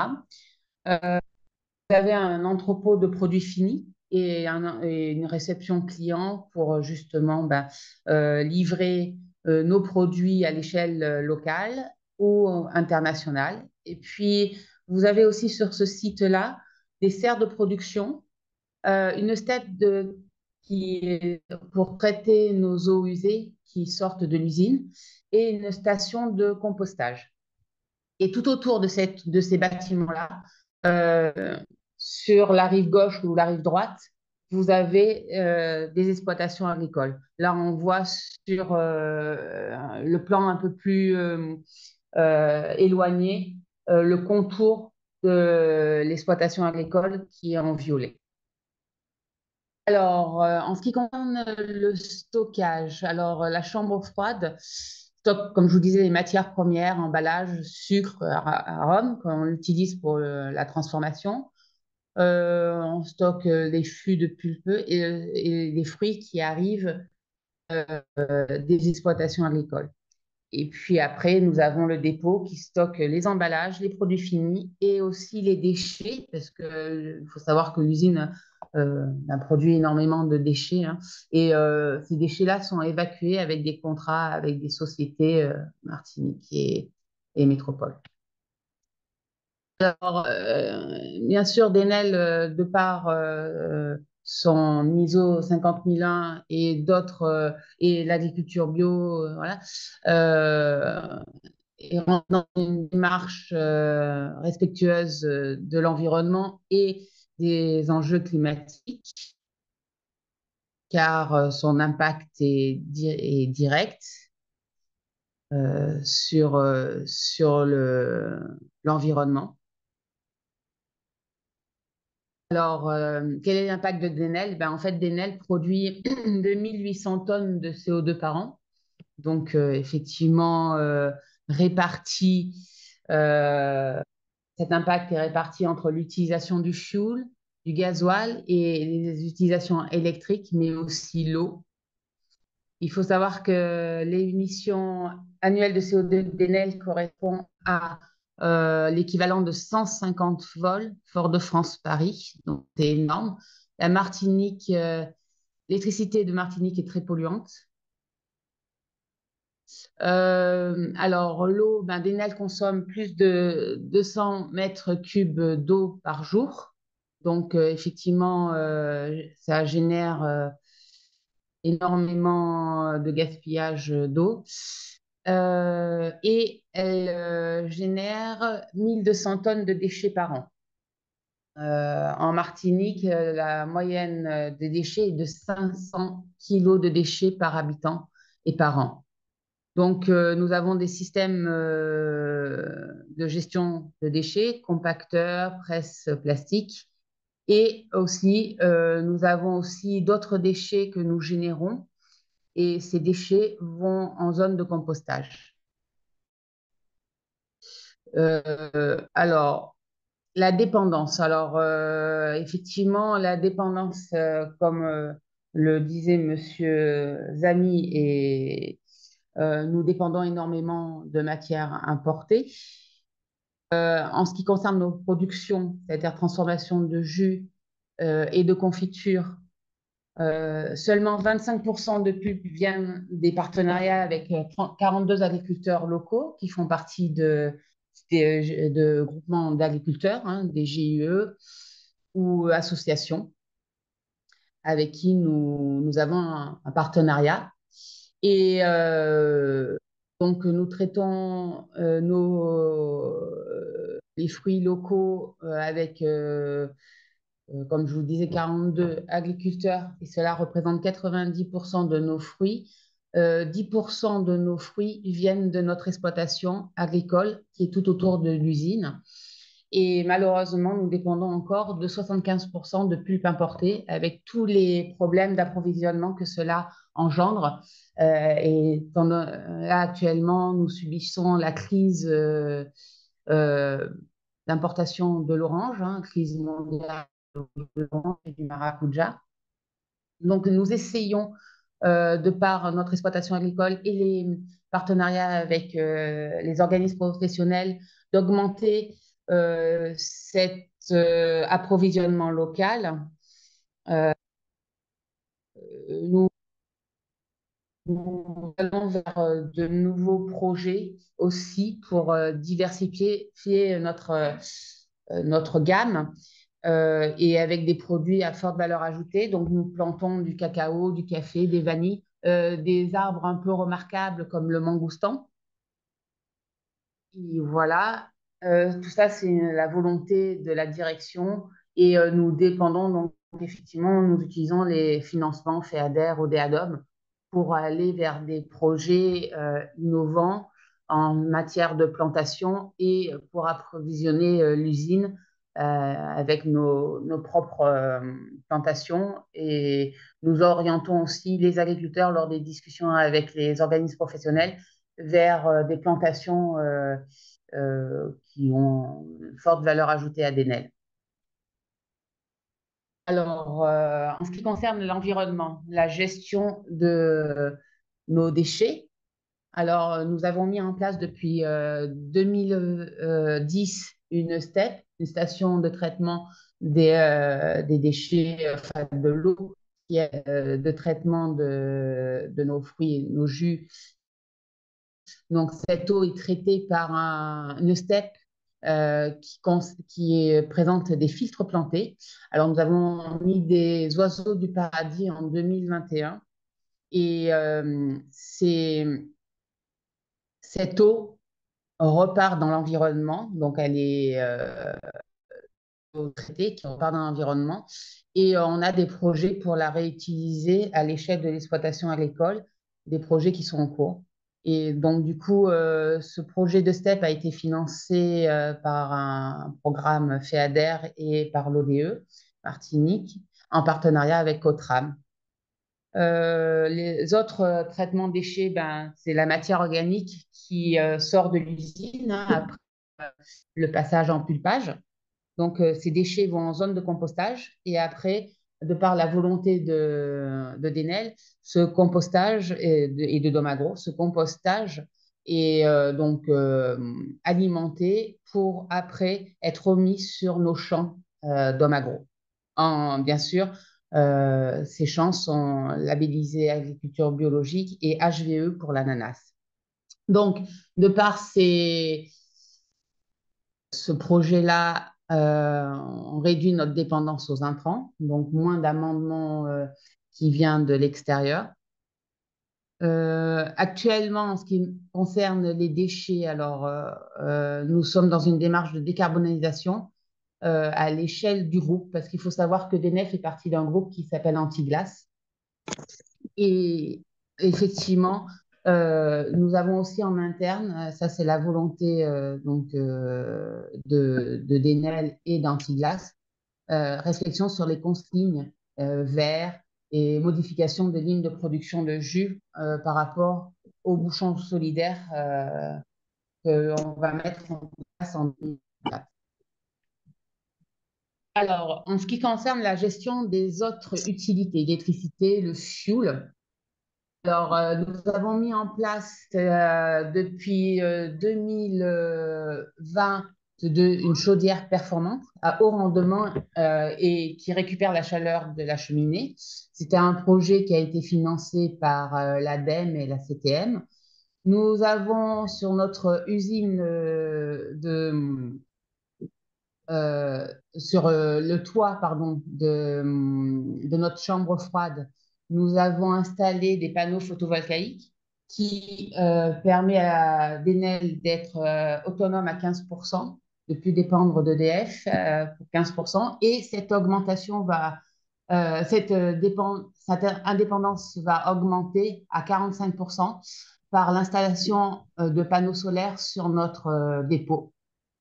Vous avez un entrepôt de produits finis et une réception client pour justement livrer nos produits à l'échelle locale ou internationale. Et puis, vous avez aussi sur ce site-là des serres de production, une qui est pour traiter nos eaux usées qui sortent de l'usine et une station de compostage. Et tout autour de ces bâtiments-là, sur la rive gauche ou la rive droite, vous avez des exploitations agricoles. Là, on voit sur le plan un peu plus éloigné le contour de l'exploitation agricole qui est en violet. Alors, en ce qui concerne le stockage, alors la chambre froide stocke, comme je vous disais, les matières premières, emballage, sucre, arôme, qu'on utilise pour la transformation. On stocke les fûts de pulpe et les fruits qui arrivent des exploitations agricoles. Et puis après, nous avons le dépôt qui stocke les emballages, les produits finis et aussi les déchets, parce qu'il faut savoir que l'usine a produit énormément de déchets, hein, et ces déchets-là sont évacués avec des contrats avec des sociétés Martinique et Métropole. Alors, bien sûr, Denel, de par son ISO 50001 et d'autres, et l'agriculture bio, voilà, et rentre dans une démarche respectueuse de l'environnement et des enjeux climatiques, car son impact est direct sur l'environnement. Alors, quel est l'impact de Denel? En fait, Denel produit 2800 tonnes de CO2 par an. Donc, effectivement, réparti, cet impact est réparti entre l'utilisation du fioul, du gasoil et les utilisations électriques, mais aussi l'eau. Il faut savoir que les émissions annuelles de CO2 d'Enel correspondent à l'équivalent de 150 vols Fort-de-France-Paris, donc c'est énorme. La Martinique, l'électricité de Martinique est très polluante. Alors, l'eau, Denel consomme plus de 200 mètres cubes d'eau par jour. Donc, effectivement, ça génère énormément de gaspillage d'eau. Et elle génère 1200 tonnes de déchets par an. En Martinique, la moyenne des déchets est de 500 kilos de déchets par habitant et par an. Donc, nous avons des systèmes de gestion de déchets, compacteurs, presse plastique. Et aussi, nous avons aussi d'autres déchets que nous générons et ces déchets vont en zone de compostage. Alors, la dépendance. Alors, effectivement, la dépendance, comme le disait Monsieur Zami, nous dépendons énormément de matières importées. En ce qui concerne nos productions, c'est-à-dire transformation de jus et de confiture, seulement 25% de pulpe viennent des partenariats avec 42 agriculteurs locaux qui font partie de groupements d'agriculteurs, hein, des GIE ou associations avec qui nous avons un partenariat. Et donc, nous traitons les fruits locaux avec comme je vous disais, 42 agriculteurs, et cela représente 90% de nos fruits. 10% de nos fruits viennent de notre exploitation agricole qui est tout autour de l'usine. Et malheureusement, nous dépendons encore de 75% de pulpe importée avec tous les problèmes d'approvisionnement que cela engendre. Là, actuellement, nous subissons la crise d'importation de l'orange, hein, crise mondiale de l'orange et du maracuja. Donc, nous essayons, de par notre exploitation agricole et les partenariats avec les organismes professionnels, d'augmenter cet approvisionnement local. Nous allons vers de nouveaux projets aussi pour diversifier notre gamme et avec des produits à forte valeur ajoutée. Donc, nous plantons du cacao, du café, des vanilles, des arbres un peu remarquables comme le mangoustan. Et voilà, tout ça, c'est la volonté de la direction et nous dépendons donc effectivement, nous utilisons les financements FEADER, ODEADOM pour aller vers des projets innovants en matière de plantation et pour approvisionner l'usine avec nos propres plantations. Et nous orientons aussi les agriculteurs lors des discussions avec les organismes professionnels vers des plantations qui ont une forte valeur ajoutée à Denel. Alors, en ce qui concerne l'environnement, la gestion de nos déchets, alors nous avons mis en place depuis 2010 une STEP, une station de traitement des déchets, enfin de l'eau, de traitement de nos fruits et nos jus. Donc, cette eau est traitée par une STEP qui présente des filtres plantés. Alors, nous avons mis des oiseaux du paradis en 2021 et cette eau repart dans l'environnement. Donc, elle est traitée, qui repart dans l'environnement. Et on a des projets pour la réutiliser à l'échelle de l'exploitation agricole, des projets qui sont en cours. Et donc, du coup, ce projet de STEP a été financé par un programme FEADER et par l'ODE Martinique, en partenariat avec Cotram. Les autres traitements de déchets, c'est la matière organique qui sort de l'usine après le passage en pulpage. Donc, ces déchets vont en zone de compostage et après, de par la volonté de Denel, ce compostage et de Domagro, ce compostage est donc alimenté pour après être remis sur nos champs Domagro. Bien sûr, ces champs sont labellisés agriculture biologique et HVE pour l'ananas. Donc, de par ce projet-là, on réduit notre dépendance aux intrants, donc moins d'amendements qui viennent de l'extérieur. Actuellement, en ce qui concerne les déchets, alors nous sommes dans une démarche de décarbonisation à l'échelle du groupe, parce qu'il faut savoir que Denel fait partie d'un groupe qui s'appelle Antiglace. Et effectivement, nous avons aussi en interne, ça c'est la volonté de Denel et d'Antiglace, réflexion sur les consignes verts, et modification des lignes de production de jus par rapport aux bouchons solidaires qu'on va mettre en place en 2024. Alors, en ce qui concerne la gestion des autres utilités, l'électricité, le fuel, alors, nous avons mis en place depuis 2020 une chaudière performante à haut rendement et qui récupère la chaleur de la cheminée. C'était un projet qui a été financé par l'ADEME et la CTM. Nous avons sur notre usine sur le toit, pardon, de notre chambre froide, nous avons installé des panneaux photovoltaïques qui permet à Denel d'être autonome à 15%, de plus dépendre d'EDF pour 15%. Et cette augmentation cette indépendance va augmenter à 45% par l'installation de panneaux solaires sur notre dépôt.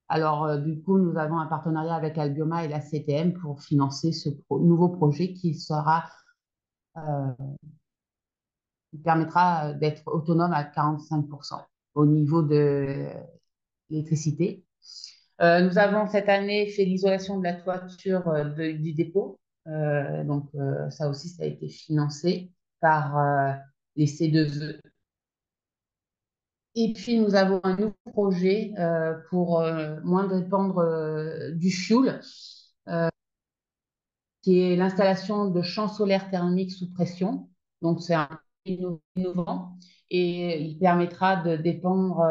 Alors, du coup, nous avons un partenariat avec Albioma et la CTM pour financer ce nouveau projet qui permettra d'être autonome à 45% au niveau de l'électricité. Nous avons cette année fait l'isolation de la toiture du dépôt. Donc, ça aussi, ça a été financé par les C2E. Et puis, nous avons un nouveau projet pour moins dépendre du fuel, qui est l'installation de champs solaires thermiques sous pression. Donc, c'est un innovant et il permettra de dépendre,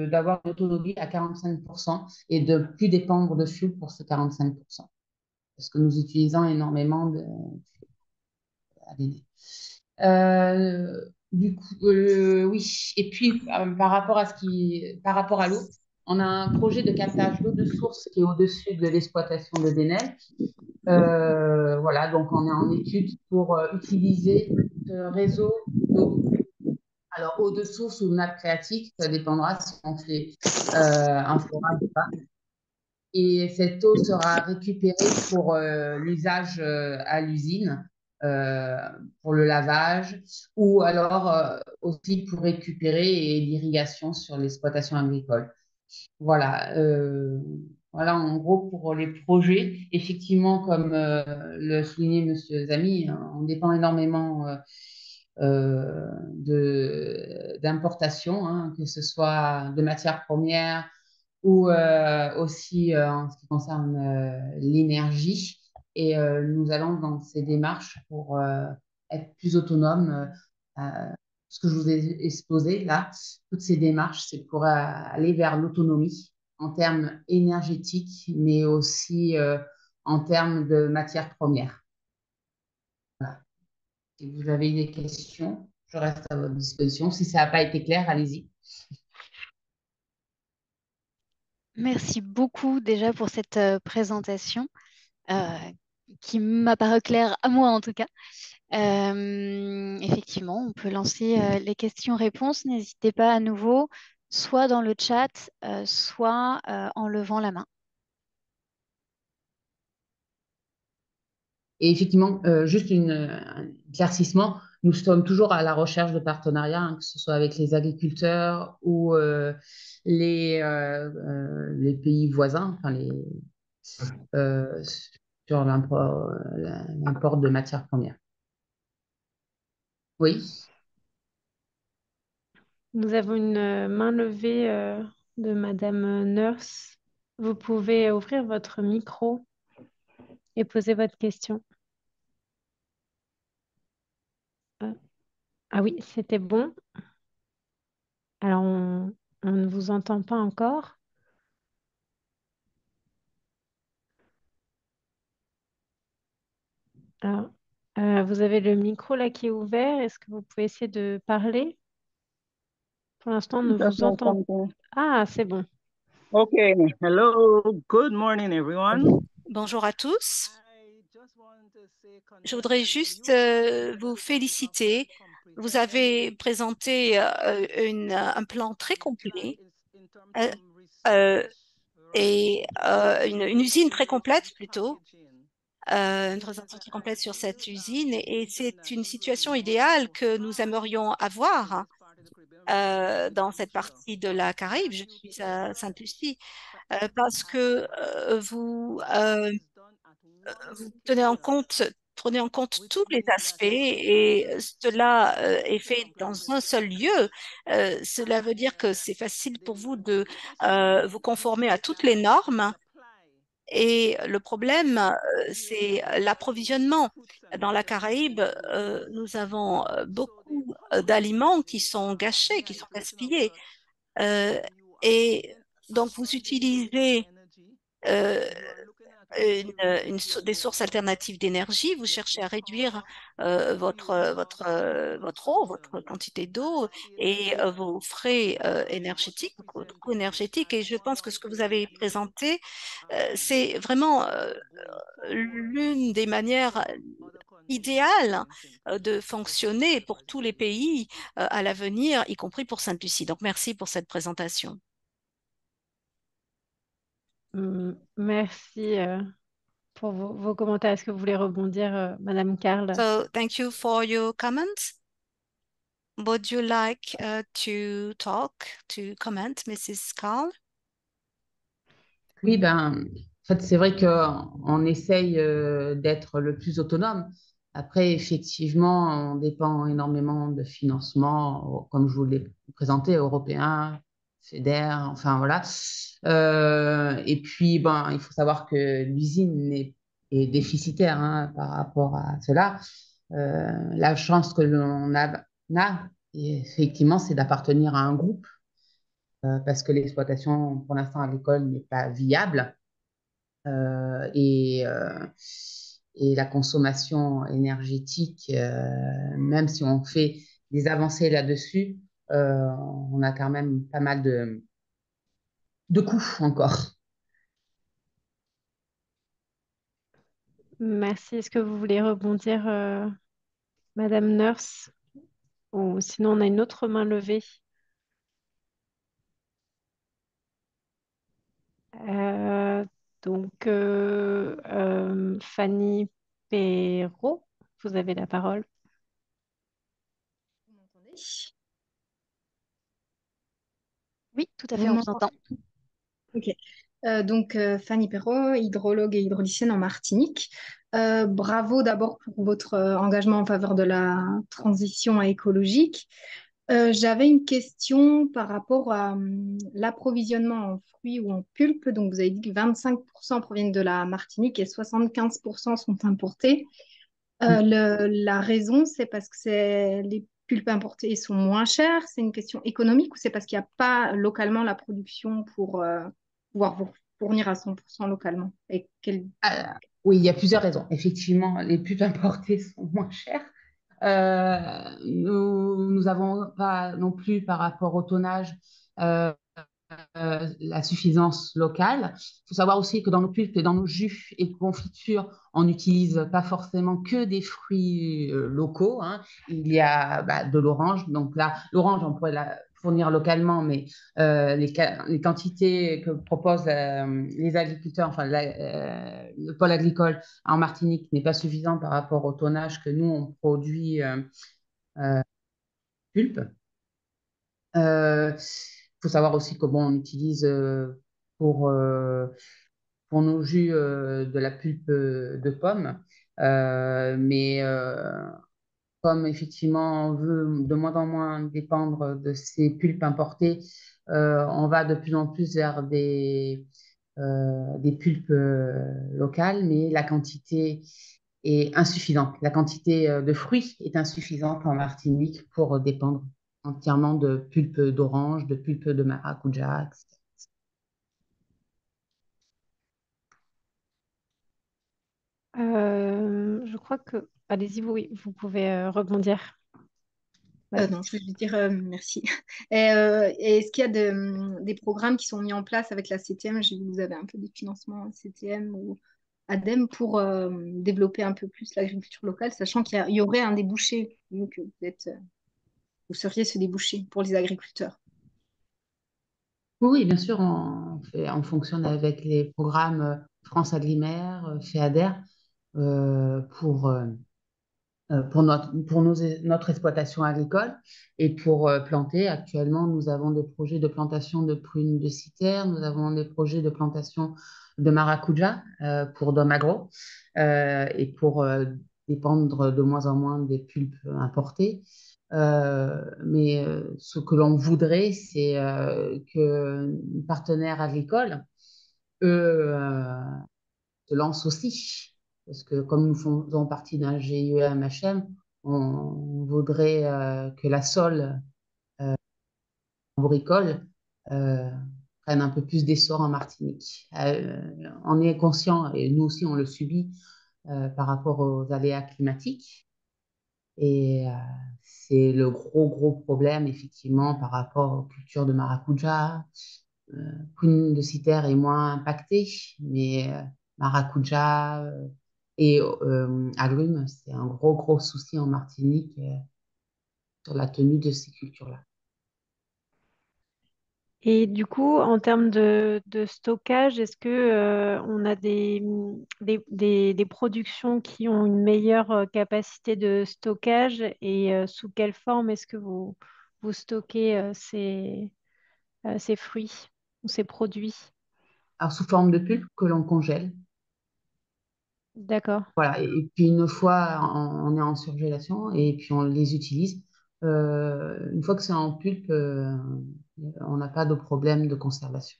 d'avoir une autonomie à 45% et de plus dépendre de fuel pour ces 45%. Parce que nous utilisons énormément de. Du coup, oui. Et puis, par rapport à l'eau, on a un projet de captage d'eau de source qui est au-dessus de l'exploitation de Denel. Voilà, donc on est en étude pour utiliser ce réseau d'eau. Alors, eau de source ou nappe phréatique, ça dépendra si on fait un forage ou pas. Et cette eau sera récupérée pour l'usage à l'usine, euh, pour le lavage, ou alors aussi pour récupérer et l'irrigation sur l'exploitation agricole. Voilà, voilà en gros pour les projets. Effectivement, comme le soulignait Monsieur Zami, on dépend énormément d'importations, hein, que ce soit de matières premières ou aussi en ce qui concerne l'énergie. Et nous allons dans ces démarches pour être plus autonomes. Ce que je vous ai exposé là, toutes ces démarches, c'est pour aller vers l'autonomie en termes énergétiques, mais aussi en termes de matières premières. Voilà. Si vous avez des questions, je reste à votre disposition. Si ça n'a pas été clair, allez-y. Merci beaucoup déjà pour cette présentation qui m'apparaît claire à moi en tout cas. Effectivement, on peut lancer les questions-réponses. N'hésitez pas à nouveau, soit dans le chat, soit en levant la main. Et effectivement, juste un éclaircissement, nous sommes toujours à la recherche de partenariats, hein, que ce soit avec les agriculteurs ou les pays voisins, enfin sur l'import de matières premières. Oui. Nous avons une main levée de Madame Nurse. Vous pouvez ouvrir votre micro et poser votre question. Ah oui, c'était bon. Alors, on ne vous entend pas encore. Alors, vous avez le micro là qui est ouvert. Est-ce que vous pouvez essayer de parler? Pour l'instant, on ne vous entend pas. Ah, c'est bon. Okay, hello, good morning everyone. Bonjour à tous. Je voudrais juste vous féliciter. Vous avez présenté un plan très complet et une usine très complète plutôt une présentation très complète sur cette usine et c'est une situation idéale que nous aimerions avoir dans cette partie de la Caraïbe. Je suis à Sainte-Lucie parce que vous prenez en compte tous les aspects et cela est fait dans un seul lieu. Cela veut dire que c'est facile pour vous de vous conformer à toutes les normes. Et le problème, c'est l'approvisionnement. Dans la Caraïbe, nous avons beaucoup d'aliments qui sont gâchés, qui sont gaspillés. Euh, et donc, vous utilisez euh, des sources alternatives d'énergie, vous cherchez à réduire votre eau, votre quantité d'eau et vos frais énergétiques, votre coût énergétique. Et je pense que ce que vous avez présenté, c'est vraiment l'une des manières idéales de fonctionner pour tous les pays à l'avenir, y compris pour Sainte-Lucie. Donc, merci pour cette présentation. Merci pour vos commentaires. Est-ce que vous voulez rebondir, Madame Karl? So, thank you for your comments. Would you like to comment, Mrs. Carl? Oui, ben, en fait, c'est vrai qu'on essaye d'être le plus autonome. Après, effectivement, on dépend énormément de financement, comme je vous l'ai présenté, européen, FEDER, enfin voilà. Et puis, ben, il faut savoir que est déficitaire hein, par rapport à cela. La chance que a, effectivement, c'est d'appartenir à un groupe parce que l'exploitation, pour l'instant, agricole n'est pas viable euh, et, euh, et la consommation énergétique, même si on fait des avancées là-dessus, on a quand même pas mal de coûts encore. Merci. Est-ce que vous voulez rebondir, Madame Nurse? Ou sinon, on a une autre main levée. Euh, Fanny Perrault, vous avez la parole. Vous m'entendez? Oui, tout à Vous fait, on vous m'entendez? entend. Ok. Fanny Perrault, hydrologue et hydraulicienne en Martinique. Bravo d'abord pour votre engagement en faveur de la transition écologique. J'avais une question par rapport à l'approvisionnement en fruits ou en pulpe. Donc, vous avez dit que 25% proviennent de la Martinique et 75% sont importés. La raison, c'est parce que les pulpes importées sont moins chères. C'est une question économique ou c'est parce qu'il n'y a pas localement la production pour pouvoir vous fournir à 100% localement? Oui, il y a plusieurs raisons. Effectivement, les pulpes importées sont moins chères. Nous n'avons pas non plus par rapport au tonnage euh, la suffisance locale. Il faut savoir aussi que dans nos pulpes et dans nos jus et confitures, on n'utilise pas forcément que des fruits locaux. Hein. Il y a de l'orange. Donc là, l'orange, on pourrait la fournir localement, mais les quantités que proposent les agriculteurs, enfin le pôle agricole en Martinique n'est pas suffisant par rapport au tonnage que nous, on produit pulpe. Il faut savoir aussi que bon, on utilise pour, euh, pour nos jus de la pulpe de pomme, mais comme effectivement on veut de moins en moins dépendre de ces pulpes importées, on va de plus en plus vers des pulpes locales, mais la quantité est insuffisante. La quantité de fruits est insuffisante en Martinique pour dépendre entièrement de pulpe d'orange, de pulpe de maracuja, etc. Je crois que... Allez-y, oui, vous pouvez rebondir. Non, je voulais dire merci. Et est-ce qu'il y a des programmes qui sont mis en place avec la CTM? J'ai vu que vous avez un peu des financements CTM ou ADEME pour développer un peu plus l'agriculture locale, sachant qu'il y aurait un débouché, vu que vous seriez ce débouché pour les agriculteurs. Oui, bien sûr, on fonctionne avec les programmes France Agrimaire, FEADER, pour notre exploitation agricole et pour planter. Actuellement, nous avons des projets de plantation de prunes de citerre, nous avons des projets de plantation de maracuja pour Domagro et pour dépendre de moins en moins des pulpes importées. Mais ce que l'on voudrait, c'est que nos partenaires agricoles, eux, se lancent aussi. Parce que comme nous faisons partie d'un GIE-MHM, on voudrait que la sole agricole euh, prenne un peu plus d'essor en Martinique. On est conscient, et nous aussi on le subit, par rapport aux aléas climatiques. Et c'est le gros problème, effectivement, par rapport aux cultures de maracuja. Prune de citerre est moins impactée, mais maracuja et agrumes, c'est un gros souci en Martinique sur la tenue de ces cultures-là. Et du coup, en termes de stockage, est-ce que on a des productions qui ont une meilleure capacité de stockage et sous quelle forme est-ce que vous stockez ces fruits ou ces produits? Alors, sous forme de pulpe que l'on congèle. D'accord. Voilà. Et puis, une fois, on est en surgélation et puis on les utilise. Une fois que c'est en pulpe, on n'a pas de problème de conservation.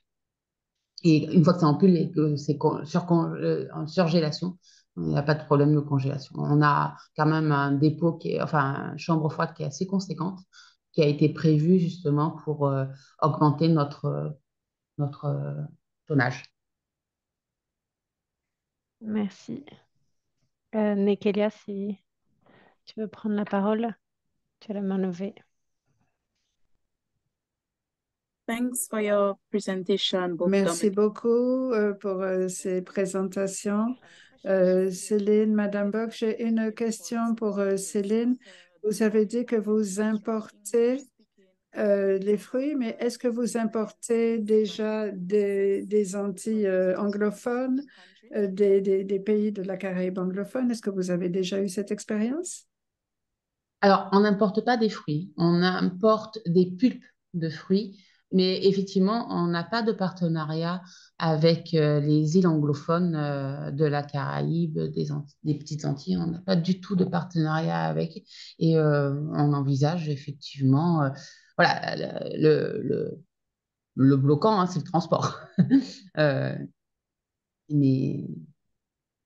Et une fois que c'est en pulpe et que c'est en surgélation, il n'y a pas de problème de congélation. On a quand même un dépôt enfin, une chambre froide qui est assez conséquente, qui a été prévue justement pour augmenter notre tonnage. Merci. Nekelia, si tu veux prendre la parole, tu as la main levée. Thanks for your presentation, both Merci Dominic. beaucoup pour ces présentations. Céline, Madame Bock, j'ai une question pour Céline. Vous avez dit que vous importez les fruits, mais est-ce que vous importez déjà des Antilles anglophones, des pays de la Caraïbe anglophone? Est-ce que vous avez déjà eu cette expérience? Alors, on n'importe pas des fruits, on importe des pulpes de fruits, mais effectivement, on n'a pas de partenariat avec les îles anglophones de la Caraïbe, des petites Antilles. On n'a pas du tout de partenariat avec. Et on envisage effectivement, voilà, le bloquant, hein, c'est le transport. Euh, mais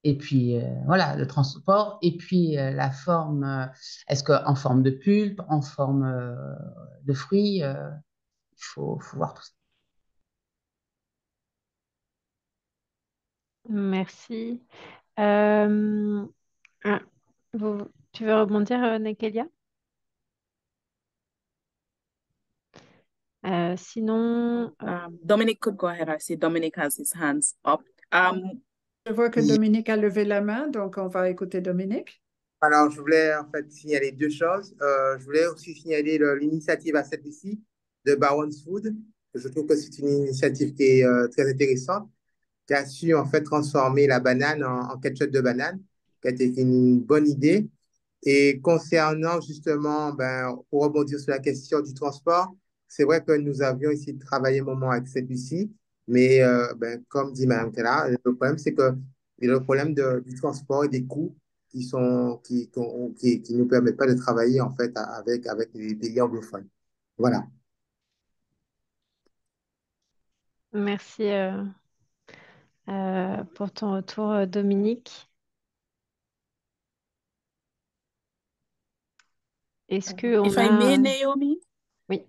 et puis, voilà, le transport. Et puis, la forme, est-ce qu'en forme de pulpe, en forme de fruits, il faut voir tout ça. Merci. Ah, tu veux rebondir, Nekelia? Sinon, Dominic could go ahead. I see Dominic has his hands up. Je vois que Dominique a levé la main, donc on va écouter Dominique. Alors, je voulais en fait signaler deux choses. Je voulais aussi signaler l'initiative à cette ici de Barron's Food. Je trouve que c'est une initiative qui est très intéressante, qui a su en fait transformer la banane en ketchup de banane, qui a été une bonne idée. Et concernant justement, pour rebondir sur la question du transport, c'est vrai que nous avions essayé de travailler un moment avec celui-ci, mais comme dit Mme Kella, le problème, c'est que il y a le problème du transport et des coûts qui nous permettent pas de travailler en fait avec les pays anglophones. Voilà. merci pour ton retour, Dominique. Est-ce qu'on If I may, a... Naomi. Oui.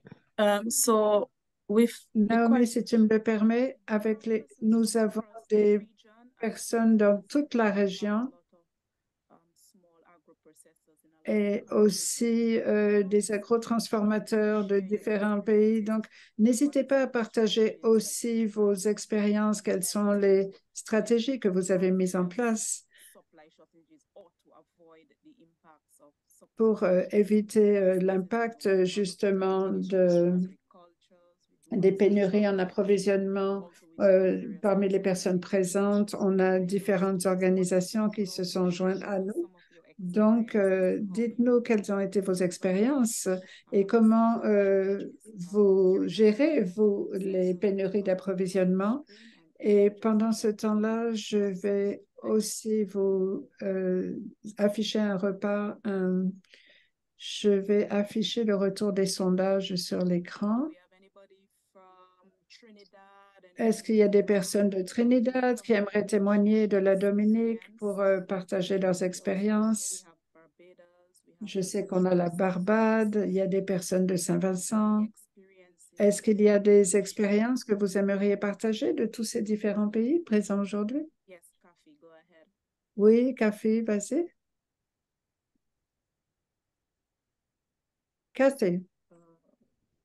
So with Naomi, si tu me le permets, nous avons des personnes dans toute la région et aussi des agrotransformateurs de différents pays. Donc, n'hésitez pas à partager aussi vos expériences. Quelles sont les stratégies que vous avez mises en place pour éviter l'impact justement des pénuries en approvisionnement parmi les personnes présentes. On a différentes organisations qui se sont jointes à nous. Donc, dites-nous quelles ont été vos expériences et comment vous gérez les pénuries d'approvisionnement. Et pendant ce temps-là, je vais aussi vous afficher un repas. Je vais afficher le retour des sondages sur l'écran. Est-ce qu'il y a des personnes de Trinidad qui aimeraient témoigner de la Dominique pour partager leurs expériences? Je sais qu'on a la Barbade, il y a des personnes de Saint-Vincent. Est-ce qu'il y a des expériences que vous aimeriez partager de tous ces différents pays présents aujourd'hui? Oui, Cathy, vas-y. Cathy.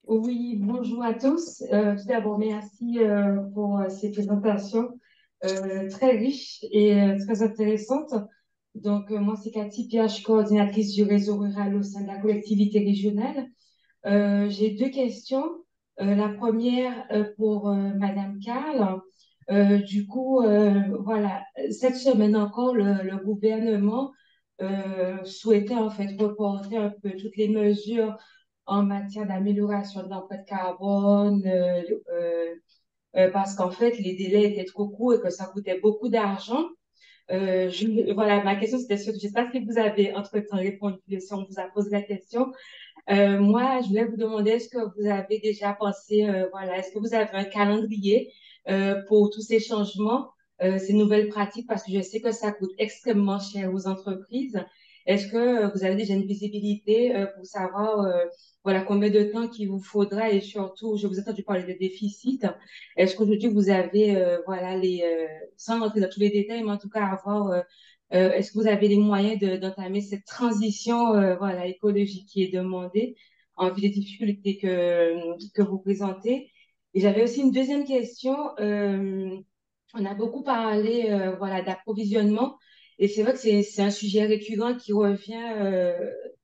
Oui, bonjour à tous. Tout d'abord, merci pour ces présentations très riches et très intéressantes. Donc, moi, c'est Cathy Pierre, je suis coordinatrice du réseau rural au sein de la collectivité régionale. J'ai deux questions. La première pour Madame Carl. Voilà, cette semaine encore, le gouvernement souhaitait en fait reporter un peu toutes les mesures en matière d'amélioration de l'empreinte carbone, parce qu'en fait, les délais étaient trop courts et que ça coûtait beaucoup d'argent. Voilà, ma question, c'était surtout, je ne sais pas si vous avez entre-temps répondu, si on vous a posé la question. Moi, je voulais vous demander, est-ce que vous avez déjà pensé, voilà, est-ce que vous avez un calendrier pour tous ces changements, ces nouvelles pratiques, parce que je sais que ça coûte extrêmement cher aux entreprises. Est-ce que vous avez déjà une visibilité pour savoir, voilà, combien de temps qu'il vous faudra et surtout, je vous ai entendu parler de déficit. Est-ce qu'aujourd'hui vous avez, voilà, sans rentrer dans tous les détails, mais en tout cas avoir est-ce que vous avez les moyens d'entamer cette transition voilà, écologique qui est demandée en vue des difficultés que vous présentez? Et j'avais aussi une deuxième question. On a beaucoup parlé voilà, d'approvisionnement et c'est vrai que c'est un sujet récurrent qui revient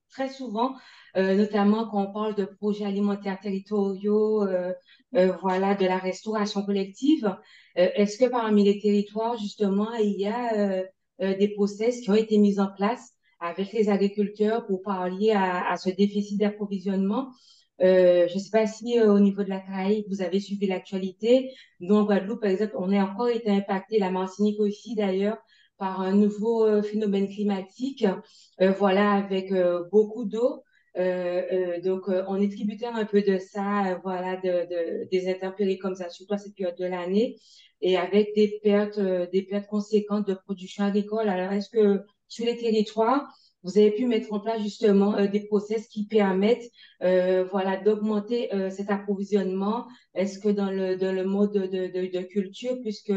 très souvent, notamment quand on parle de projets alimentaires territoriaux, voilà, de la restauration collective. Est-ce que parmi les territoires, justement, il y a des process qui ont été mis en place avec les agriculteurs pour pallier à ce déficit d'approvisionnement? Je ne sais pas si au niveau de la Caraïbe, vous avez suivi l'actualité. Nous, en Guadeloupe, par exemple, on a encore été impacté, la Martinique aussi d'ailleurs, par un nouveau phénomène climatique, voilà, avec beaucoup d'eau. On est tributaire un peu de ça, voilà, des intempéries comme ça, surtout à cette période de l'année, et avec des pertes conséquentes de production agricole. Alors, est-ce que sur les territoires, vous avez pu mettre en place justement des process qui permettent voilà, d'augmenter cet approvisionnement? Est-ce que dans le mode de culture, puisque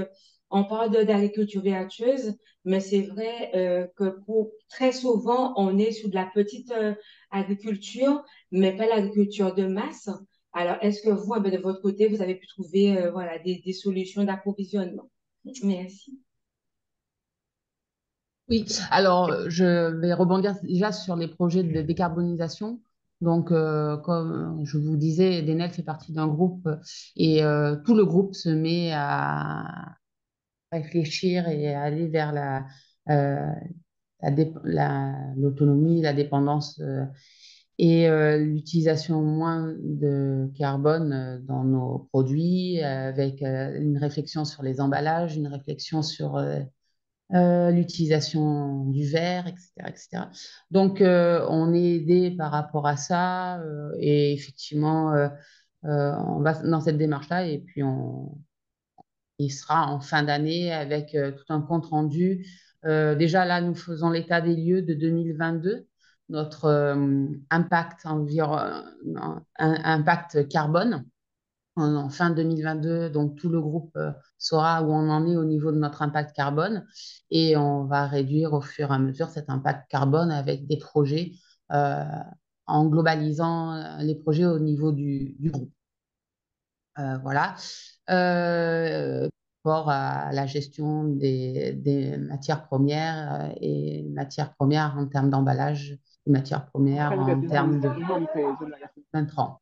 on parle d'agriculture vertueuse, mais c'est vrai que pour très souvent, on est sur de la petite agriculture, mais pas l'agriculture de masse. Alors, est-ce que vous, de votre côté, vous avez pu trouver voilà, des solutions d'approvisionnement? Merci. Oui, alors je vais rebondir déjà sur les projets de décarbonisation. Donc, comme je vous disais, Denel fait partie d'un groupe et tout le groupe se met à réfléchir et à aller vers l'autonomie, la dépendance et l'utilisation moins de carbone dans nos produits, avec une réflexion sur les emballages, une réflexion sur l'utilisation du verre, etc., etc. Donc, on est aidé par rapport à ça et effectivement, on va dans cette démarche-là et puis il sera en fin d'année avec tout un compte rendu. Déjà, là, nous faisons l'état des lieux de 2022, notre impact carbone en fin 2022. Donc, tout le groupe saura où on en est au niveau de notre impact carbone et on va réduire au fur et à mesure cet impact carbone avec des projets en globalisant les projets au niveau du groupe. Voilà. Rapport à la gestion des matières premières et matières premières en termes d'emballage, et matières premières en termes de intrants.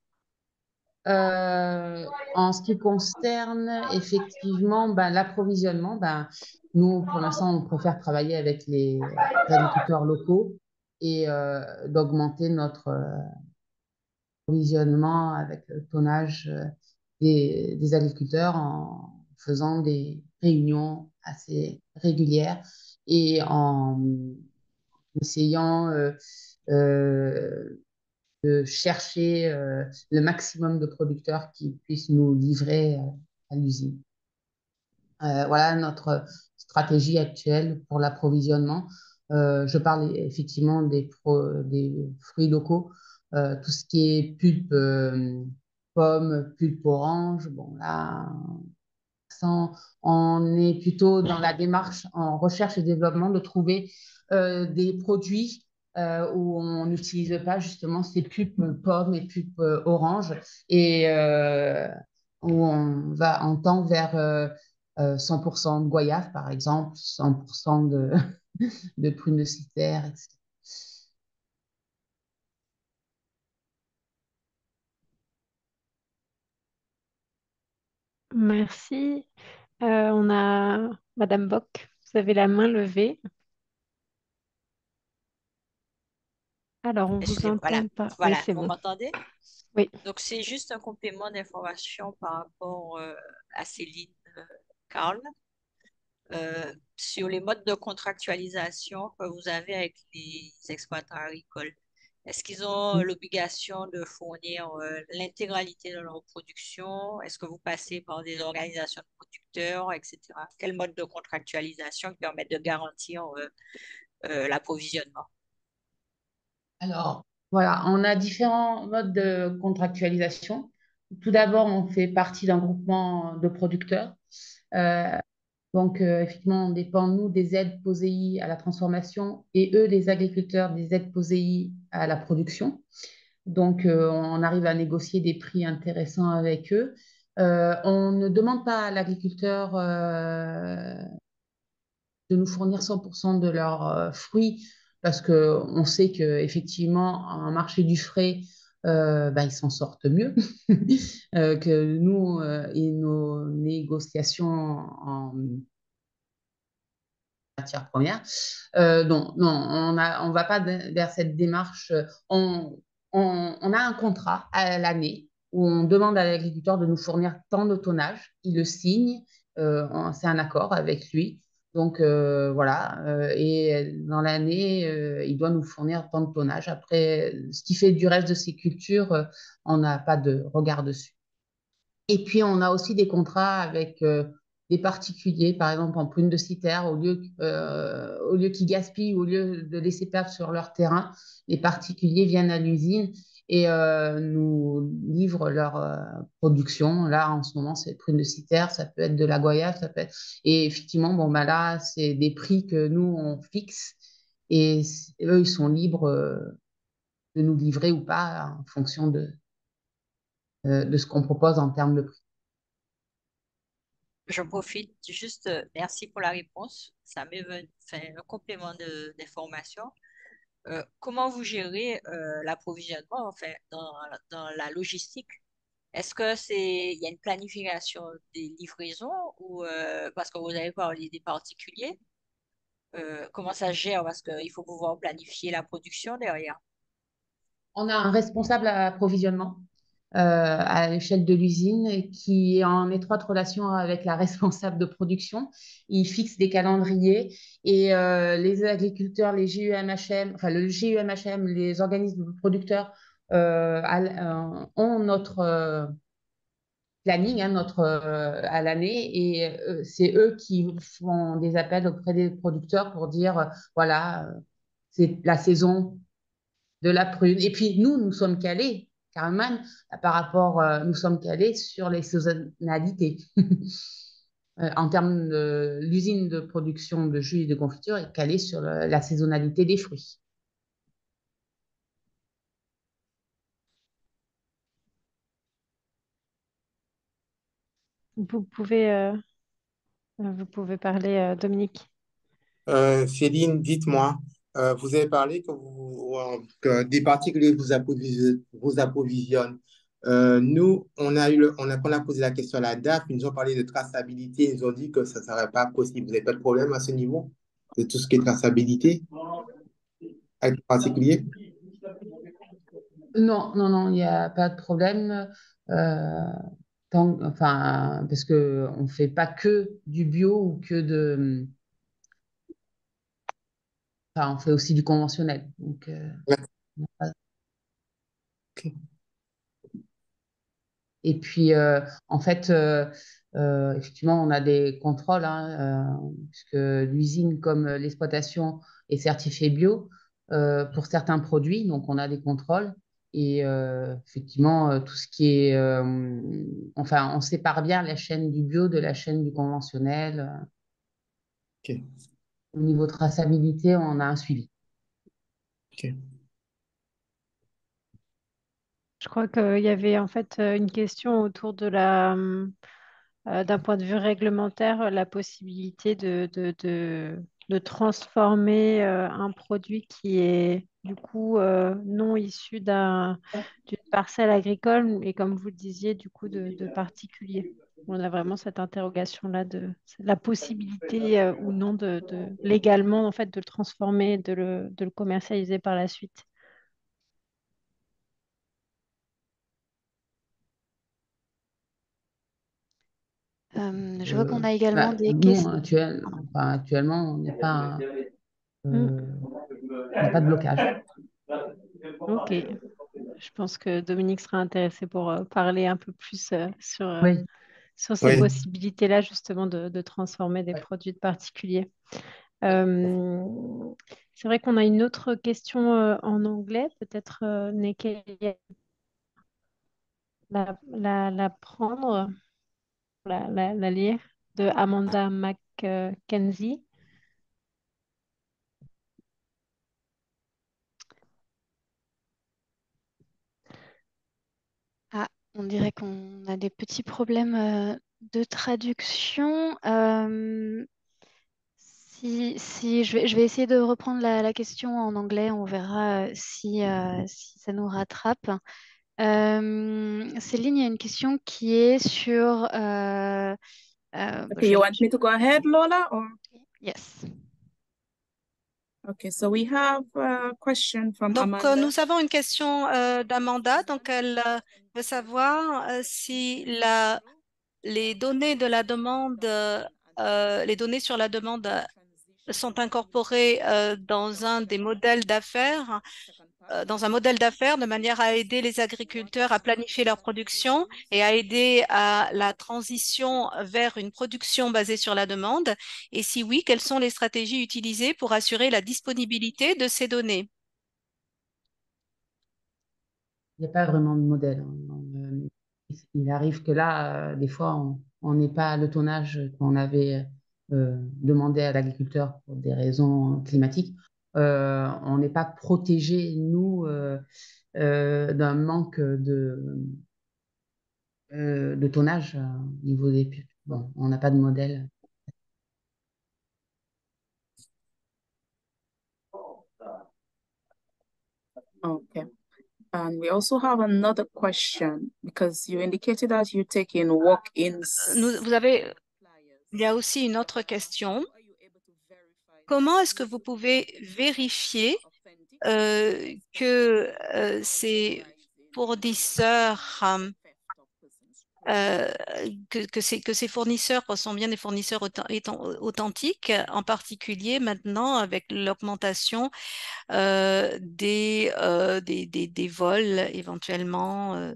En ce qui concerne effectivement l'approvisionnement, nous, pour l'instant, on préfère travailler avec les agriculteurs locaux et d'augmenter notre approvisionnement avec le tonnage des agriculteurs en faisant des réunions assez régulières et en essayant de chercher le maximum de producteurs qui puissent nous livrer à l'usine. Voilà notre stratégie actuelle pour l'approvisionnement. Je parle effectivement des fruits locaux, tout ce qui est pulpe pomme, pulpe orange. Bon, là, on est plutôt dans la démarche en recherche et développement de trouver des produits où on n'utilise pas justement ces pulpes pommes et pulpes oranges et où on tend vers 100% de goyave, par exemple, 100% de prunes de citerre, etc. Merci. On a Madame Bock, vous avez la main levée. Alors, on vous Voilà, entend pas. Oui, voilà, c'est vous bon. m'entendez? Oui. Donc, c'est juste un complément d'information par rapport à Céline Carl sur les modes de contractualisation que vous avez avec les exploitants agricoles. Est-ce qu'ils ont l'obligation de fournir l'intégralité de leur production? Est-ce que vous passez par des organisations de producteurs, etc.? Quel mode de contractualisation qui permet de garantir l'approvisionnement? Alors, voilà, on a différents modes de contractualisation. Tout d'abord, on fait partie d'un groupement de producteurs. Euh, donc, effectivement, on dépend, nous, des aides POSEI à la transformation et eux, les agriculteurs, des aides POSEI à la production. Donc, on arrive à négocier des prix intéressants avec eux. On ne demande pas à l'agriculteur de nous fournir 100% de leurs fruits parce qu'on sait qu'effectivement, un marché du frais, ils s'en sortent mieux que nous et nos négociations en matière première. Non, non, on va pas vers cette démarche. On a un contrat à l'année où on demande à l'agriculteur de nous fournir tant de tonnage. Il le signe, c'est un accord avec lui. Donc voilà, et dans l'année, il doit nous fournir tant de tonnage. Après, ce qui fait du reste de ces cultures, on n'a pas de regard dessus. Et puis, on a aussi des contrats avec des particuliers, par exemple en prune de citerre, au lieu qu'ils gaspillent, au lieu de laisser perdre sur leur terrain, les particuliers viennent à l'usine et nous livrent leur production. Là, en ce moment, c'est prune de citerre, ça peut être de la goyave, ça peut être... Et effectivement, bon, là, c'est des prix que nous, on fixe et eux, ils sont libres de nous livrer ou pas en fonction de ce qu'on propose en termes de prix. Je profite juste, merci pour la réponse. Ça m'est fait un complément d'information. Comment vous gérez l'approvisionnement enfin, dans la logistique? Est-ce que il y a une planification des livraisons ou parce que vous avez parlé des particuliers, comment ça se gère? Parce qu'il faut pouvoir planifier la production derrière. On a un responsable à approvisionnement à l'échelle de l'usine qui est en étroite relation avec la responsable de production. Il fixe des calendriers et les agriculteurs, les GUMHM, enfin le GUMHM, les organismes de producteurs ont notre planning à l'année et c'est eux qui font des appels auprès des producteurs pour dire voilà, c'est la saison de la prune. Et puis nous sommes calés, Carmen, par rapport, nous sommes calés sur les saisonnalités. En termes de l'usine de production de jus et de confiture est calée sur la saisonnalité des fruits. Vous pouvez parler, Dominique. Céline, dites-moi, vous avez parlé que des particuliers vous approvisionnent. Nous, on a posé la question à la DAF, ils nous ont parlé de traçabilité, ils nous ont dit que ça ne serait pas possible. Vous n'avez pas de problème à ce niveau de tout ce qui est traçabilité avec le particulier? Non, non, non, il n'y a pas de problème. euh, enfin, parce que on fait pas que du bio ou que de. Enfin, on fait aussi du conventionnel. Donc, Ouais, on n'a pas- ok. et puis, en fait, effectivement, on a des contrôles, hein, puisque l'usine comme l'exploitation est certifiée bio pour certains produits, donc on a des contrôles. Et effectivement, tout ce qui est, enfin, on sépare bien la chaîne du bio de la chaîne du conventionnel. Ok, Au niveau traçabilité, on a un suivi. ok. Je crois qu'il y avait en fait une question autour de d'un point de vue réglementaire, la possibilité de transformer un produit qui est du coup non issu d'une parcelle agricole et comme vous le disiez, du coup de particulier. On a vraiment cette interrogation-là de la possibilité ou non légalement en fait de le transformer, de le commercialiser par la suite. Je vois qu'on a également Bah, des nous, questions. enfin, actuellement, Mm. euh, on n'a pas de blocage. Ok. Je pense que Dominique sera intéressé pour parler un peu plus Oui. sur ces Oui. possibilités-là, justement, de transformer des produits de particuliers. Euh, c'est vrai qu'on a une autre question en anglais, peut-être Nekaya la prendre, la lire, de Amanda McKenzie. Ah, on dirait qu'on a des petits problèmes de traduction. Si je vais essayer de reprendre la question en anglais, on verra si ça nous rattrape. Céline, il y a une question qui est sur... Okay, you want me to go ahead, Lola, or? Yes. Okay, so we have a question from Donc, Amanda. nous avons une question d'Amanda. Donc, elle veut savoir si les données de la demande, les données sur la demande sont incorporées dans un des modèles d'affaires, dans un modèle d'affaires de manière à aider les agriculteurs à planifier leur production et à aider à la transition vers une production basée sur la demande. Et si oui, quelles sont les stratégies utilisées pour assurer la disponibilité de ces données? Il n'y a pas vraiment de modèle, hein. Il arrive que là, des fois, on n'est pas à le tonnage qu'on avait demandé à l'agriculteur pour des raisons climatiques. On n'est pas protégé, nous, d'un manque de tonnage au niveau des pubs. Bon, on n'a pas de modèle. Okay. And we also have another question because you indicated that you take in walk-ins. Il y a aussi une autre question. Comment est-ce que vous pouvez vérifier que ces fournisseurs que ces fournisseurs sont bien des fournisseurs authentiques, en particulier maintenant avec l'augmentation des vols éventuellement.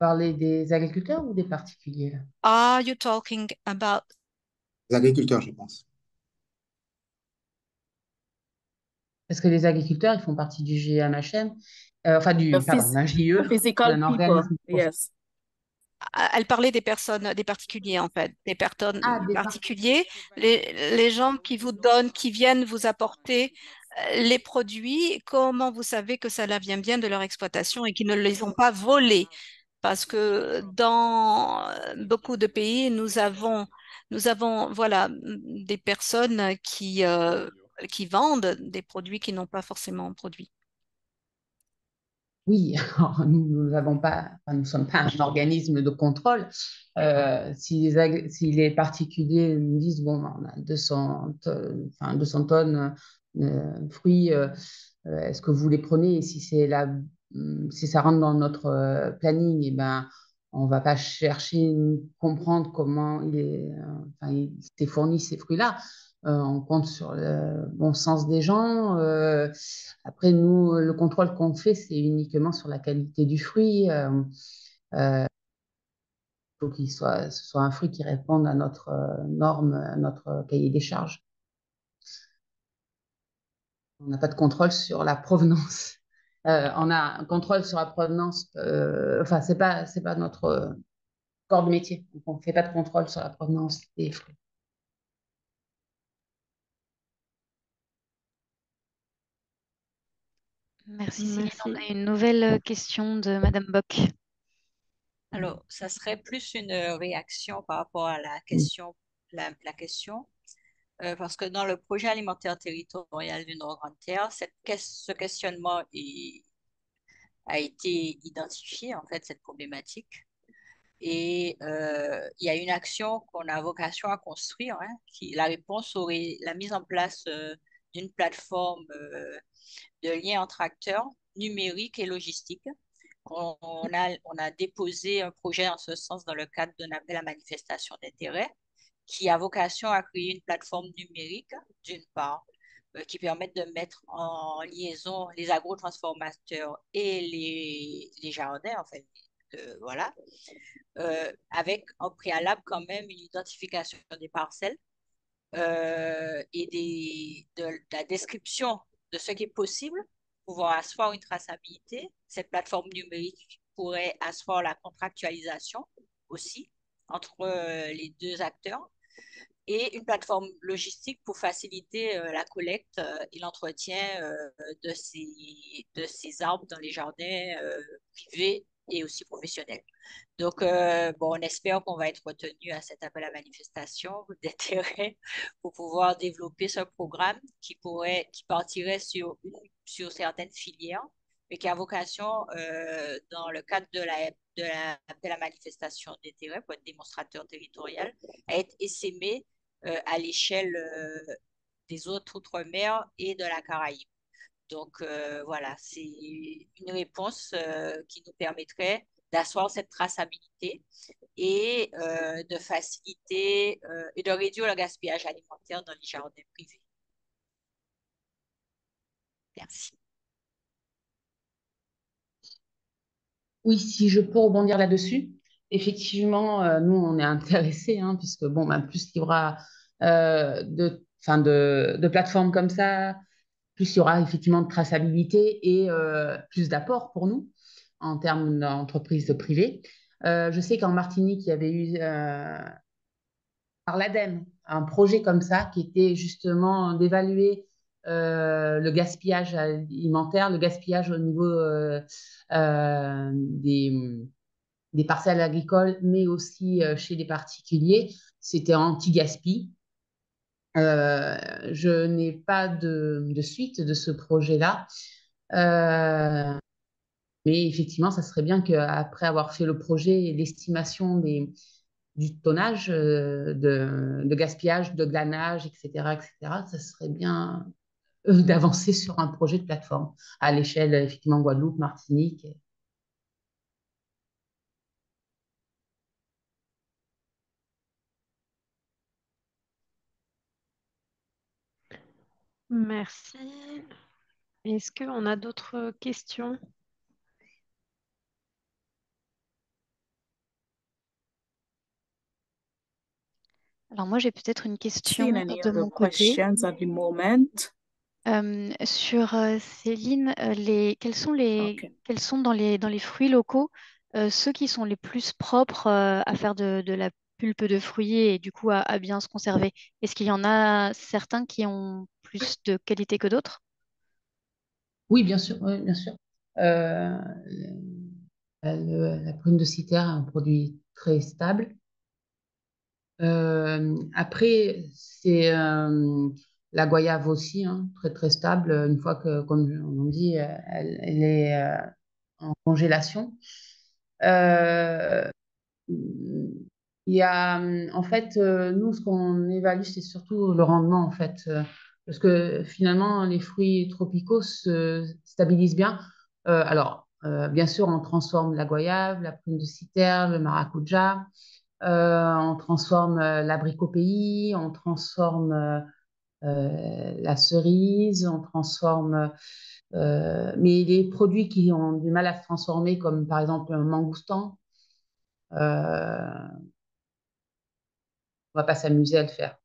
Parler des agriculteurs ou des particuliers, là? Are you talking about Les agriculteurs, je pense. Parce que les agriculteurs, ils font partie du GMHM, enfin d'un The JE, physical d'un people, organisme. yes. Elle parlait des personnes, des particuliers en fait, des personnes Ah, des particuliers, les gens qui vous donnent, qui viennent vous apporter les produits, comment vous savez que ça vient bien de leur exploitation et qu'ils ne les ont pas volés? Parce que dans beaucoup de pays, nous avons voilà, des personnes qui vendent des produits qui n'ont pas forcément produit. oui, alors, nous n'avons pas, enfin, nous ne sommes pas un organisme de contrôle. Si les particuliers nous disent, bon, on a 200 tonnes fruits, est-ce que vous les prenez? Et si ça rentre dans notre planning, eh ben, on ne va pas chercher comprendre comment il s'est fourni ces fruits-là. On compte sur le bon sens des gens. Après, nous, le contrôle qu'on fait, c'est uniquement sur la qualité du fruit. Il faut ce soit un fruit qui réponde à notre norme, à notre cahier des charges. On n'a pas de contrôle sur la provenance. On a un contrôle sur la provenance. Enfin, c'est pas notre corps de métier. Donc, on ne fait pas de contrôle sur la provenance des fruits. Merci Céline. Merci. On a une nouvelle question de Madame Bock. Alors, ça serait plus une réaction par rapport à la question, la question, parce que dans le projet alimentaire territorial du Nord-Grande-Terre, ce questionnement a été identifié, en fait, cette problématique. Et il y a une action qu'on a vocation à construire, hein, la réponse aurait la mise en place d'une plateforme de lien entre acteurs numériques et logistiques. On a déposé un projet en ce sens dans le cadre d'un appel à manifestation d'intérêt qui a vocation à créer une plateforme numérique, d'une part, qui permette de mettre en liaison les agrotransformateurs et les jardins, en fait, voilà, avec en préalable quand même une identification des parcelles et de la description de ce qui est possible, pouvoir asseoir une traçabilité. Cette plateforme numérique pourrait asseoir la contractualisation aussi entre les deux acteurs et une plateforme logistique pour faciliter la collecte et l'entretien de ces arbres dans les jardins privés et aussi professionnels. Donc, bon, on espère qu'on va être retenu à cet appel à manifestation d'intérêt pour pouvoir développer ce programme qui partirait sur certaines filières, mais qui a vocation, dans le cadre de l'appel à manifestation d'intérêt pour être démonstrateur territorial, à être essaimé à l'échelle des autres outre-mer et de la Caraïbe. Donc, voilà, c'est une réponse qui nous permettrait d'asseoir cette traçabilité et de faciliter et de réduire le gaspillage alimentaire dans les jardins privés. Merci. Oui, si je peux rebondir là-dessus, effectivement, nous, on est intéressés, hein, puisque bon, ben, plus il y aura de plateformes comme ça, plus il y aura effectivement de traçabilité et plus d'apport pour nous en termes d'entreprises privées. Je sais qu'en Martinique, il y avait eu par l'ADEME un projet comme ça qui était justement d'évaluer le gaspillage alimentaire, le gaspillage au niveau des parcelles agricoles, mais aussi chez les particuliers. C'était anti-gaspi. Je n'ai pas de suite de ce projet-là. Mais effectivement, ça serait bien qu'après avoir fait le projet et l'estimation du tonnage de gaspillage, de glanage, etc., ça serait bien d'avancer sur un projet de plateforme à l'échelle, effectivement, Guadeloupe, Martinique. Merci. Est-ce qu'on a d'autres questions? Alors moi, j'ai peut-être une question Seen any de other mon côté. questions at the moment? Sur Céline, quels sont Okay. dans les fruits locaux ceux qui sont les plus propres à faire de la pulpe de fruits et du coup à bien se conserver? Est-ce qu'il y en a certains qui ont plus de qualité que d'autres? Oui, bien sûr, oui, bien sûr. Euh, la prune de citerre est un produit très stable. Après, c'est la goyave aussi, hein, très très stable. Une fois que, comme on dit, elle est en congélation. Euh, il y a, en fait, nous, ce qu'on évalue, c'est surtout le rendement, en fait, parce que finalement, les fruits tropicaux se stabilisent bien. Bien sûr, on transforme la goyave, la prune de citerne, le maracuja, on transforme l'abricot pays, on transforme la cerise, on transforme. Mais les produits qui ont du mal à se transformer, comme par exemple un mangoustan, on va pas s'amuser à le faire.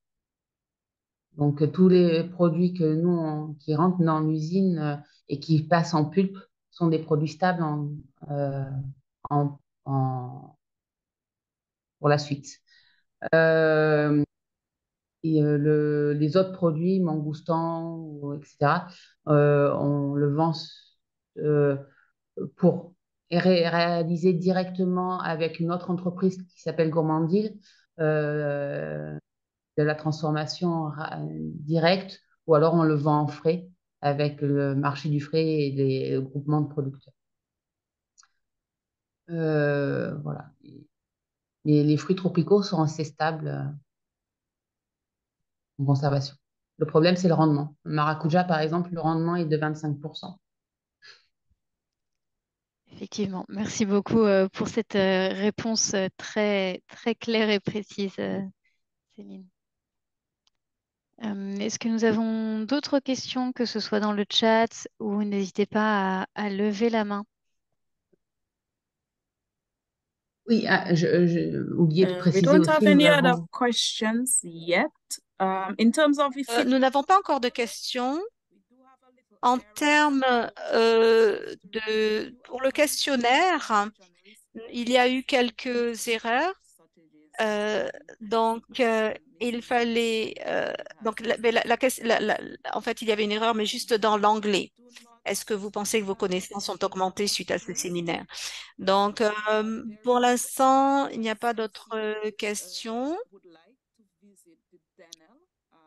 Donc, tous les produits que nous, qui rentrent dans l'usine et qui passent en pulpe sont des produits stables euh, en- pour la suite. Euh, les autres produits, mangoustan, etc., on le vend euh, pour réaliser directement avec une autre entreprise qui s'appelle Gourmandil, euh, de la transformation directe, ou alors on le vend en frais avec le marché du frais et les groupements de producteurs. Voilà. Les fruits tropicaux sont assez stables en conservation. Le problème, c'est le rendement. Le maracuja, par exemple, le rendement est de 25%. Effectivement. Merci beaucoup pour cette réponse très, très claire et précise, Céline. Est-ce que nous avons d'autres questions, que ce soit dans le chat ou n'hésitez pas à lever la main. Oui, j'ai oublié de We préciser don't have aussi, nous any other avons... questions yet. In terms of if Nous n'avons pas encore de questions. En termes pour le questionnaire, il y a eu quelques erreurs. Donc, il fallait. Mais en fait, il y avait une erreur, mais juste dans l'anglais. Est-ce que vous pensez que vos connaissances ont augmenté suite à ce séminaire? Donc, pour l'instant, il n'y a pas d'autres questions,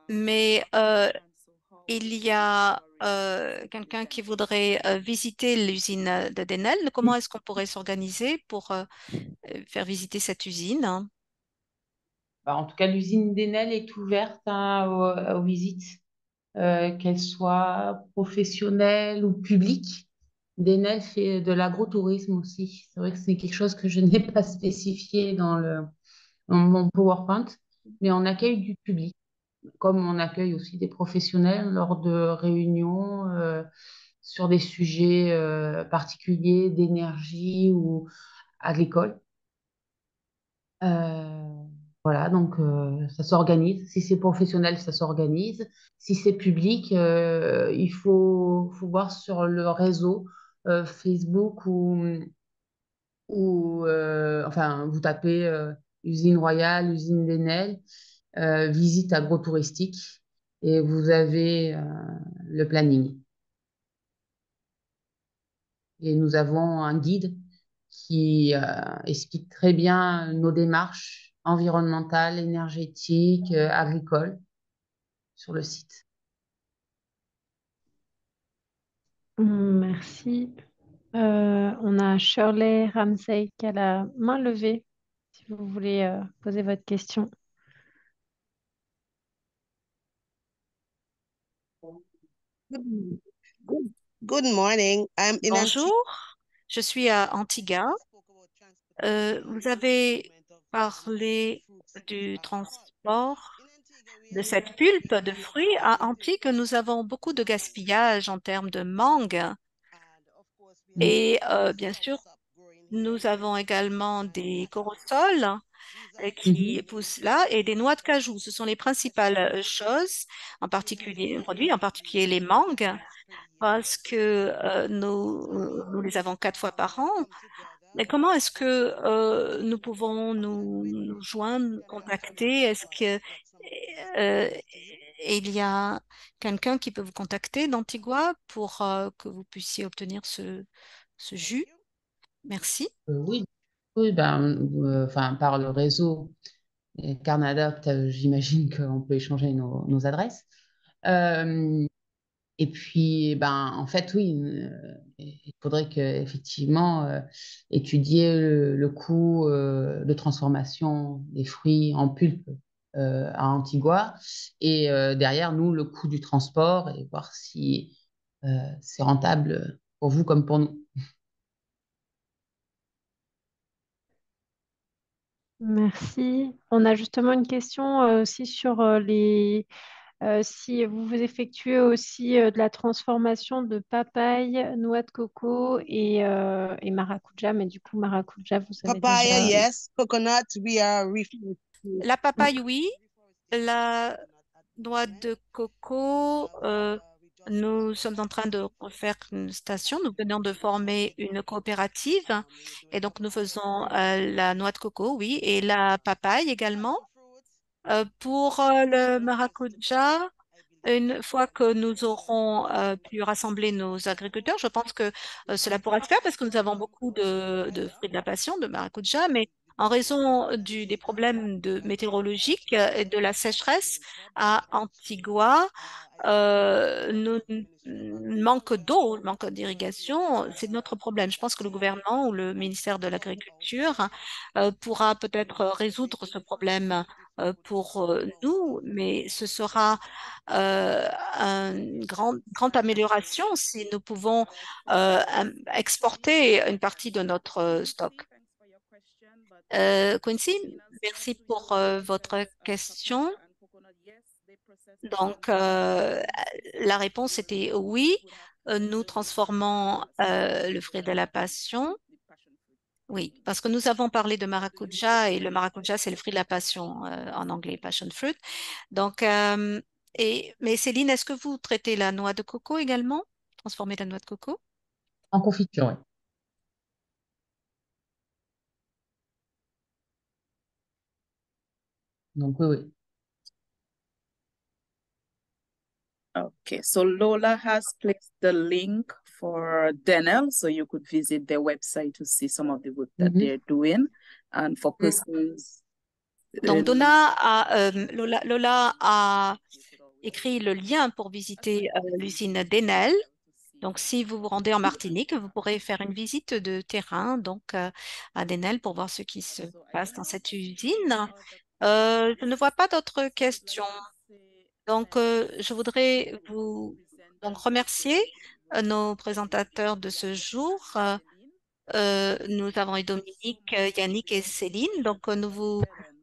mais il y a quelqu'un qui voudrait visiter l'usine de Denel. Comment est-ce qu'on pourrait s'organiser pour faire visiter cette usine? En tout cas, l'usine d'Enel est ouverte hein, aux visites, qu'elles soient professionnelles ou publiques. Denel fait de l'agrotourisme aussi. C'est vrai que c'est quelque chose que je n'ai pas spécifié dans mon PowerPoint, mais on accueille du public, comme on accueille aussi des professionnels lors de réunions sur des sujets particuliers d'énergie ou agricoles. Voilà, donc ça s'organise. Si c'est professionnel, ça s'organise. Si c'est public, faut voir sur le réseau Facebook enfin, vous tapez usine Royale, usine d'Enel, visite agro-touristique et vous avez le planning. Et nous avons un guide qui explique très bien nos démarches environnementales, énergétiques, agricoles sur le site. Merci. On a Shirley Ramsey qui a la main levée, si vous voulez poser votre question. Good morning. I'm in Bonjour, je suis à Antigua. Vous avez parlé du transport de cette pulpe de fruits. À Antigua, nous avons beaucoup de gaspillage en termes de mangue. Et bien sûr, nous avons également des corolles qui poussent là et des noix de cajou. Ce sont les principales choses, en particulier, produits, en particulier les mangues, parce que nous les avons 4 fois par an. Mais comment est-ce que nous pouvons nous joindre, contacter? Est-ce que euh, il y a quelqu'un qui peut vous contacter d'Antigua pour que vous puissiez obtenir ce jus? Merci. Oui, oui enfin, par le réseau Carnadapt, j'imagine qu'on peut échanger nos adresses. Et puis, ben, en fait, oui, il faudrait que, effectivement étudier le coût de transformation des fruits en pulpe à Antigua et derrière nous, le coût du transport et voir si c'est rentable pour vous comme pour nous. Merci. On a justement une question aussi sur si vous effectuez aussi de la transformation de papaye, noix de coco et maracuja, mais du coup, maracuja, vous avez Papaya, déjà. yes. Coconut, we are refused. La papaye, oui. La noix de coco, nous sommes en train de refaire une station. Nous venons de former une coopérative et donc nous faisons la noix de coco, oui, et la papaye également. Pour le maracuja, une fois que nous aurons pu rassembler nos agriculteurs, je pense que cela pourra se faire parce que nous avons beaucoup de fruits de la passion, de maracuja, mais en raison des problèmes météorologiques et de la sécheresse à Antigua, manque d'eau, manque d'irrigation, c'est notre problème. Je pense que le gouvernement ou le ministère de l'Agriculture pourra peut-être résoudre ce problème pour nous, mais ce sera une grande amélioration si nous pouvons exporter une partie de notre stock. Quincy, merci pour votre question. Donc, la réponse était oui. Nous transformons le fruit de la passion. Oui, parce que nous avons parlé de maracuja et le maracuja, c'est le fruit de la passion en anglais, passion fruit. Donc, mais Céline, est-ce que vous traitez la noix de coco également? Transformer la noix de coco? En confiture, oui. Donc, oui, oui. Okay, so Lola has placed the link for Denel, so you could visit their website to see some of the work that they're doing. And for persons, Donc, Lola a écrit le lien pour visiter l'usine d'Enel. Donc, si vous vous rendez en Martinique, vous pourrez faire une visite de terrain donc, à Denel pour voir ce qui se passe dans cette usine. Je ne vois pas d'autres questions. Donc, je voudrais vous donc, remercier nos présentateurs de ce jour. Nous avons eu Dominique, Yannick et Céline. Donc, nous vous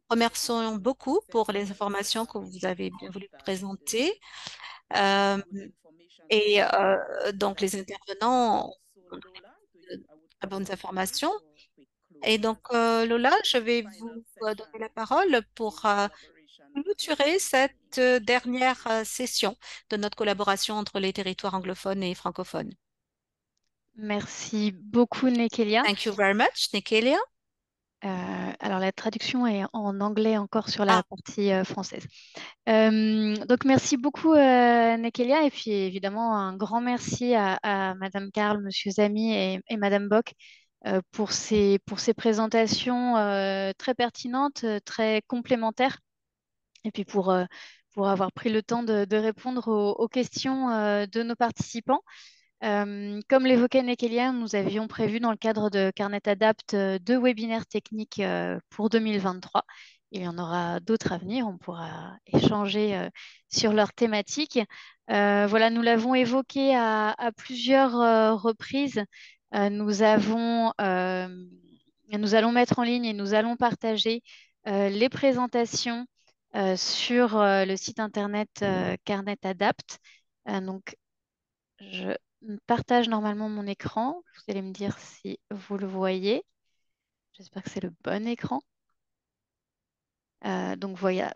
remercions beaucoup pour les informations que vous avez bien voulu présenter. Donc, les intervenants ont donné de très bonnes informations. Et donc, Lola, je vais vous donner la parole pour clôturer cette dernière session de notre collaboration entre les territoires anglophones et francophones. Merci beaucoup, Nekelia. Thank you very much, Nekelia. Alors, la traduction est en anglais encore sur la partie française. Donc, merci beaucoup, Nekelia. Et puis, évidemment, un grand merci à Madame Carl, Monsieur Zami et Madame Bock pour ces présentations très pertinentes, très complémentaires. Et puis, pour avoir pris le temps de répondre aux questions de nos participants. Comme l'évoquait Nekelia, nous avions prévu dans le cadre de Carnet Adapt 2 webinaires techniques pour 2023. Il y en aura d'autres à venir, on pourra échanger sur leurs thématiques. Voilà, nous l'avons évoqué à plusieurs reprises. Nous allons mettre en ligne et nous allons partager les présentations sur le site internet Carnet Adapt. Donc, je partage normalement mon écran. Vous allez me dire si vous le voyez. J'espère que c'est le bon écran. Donc voilà,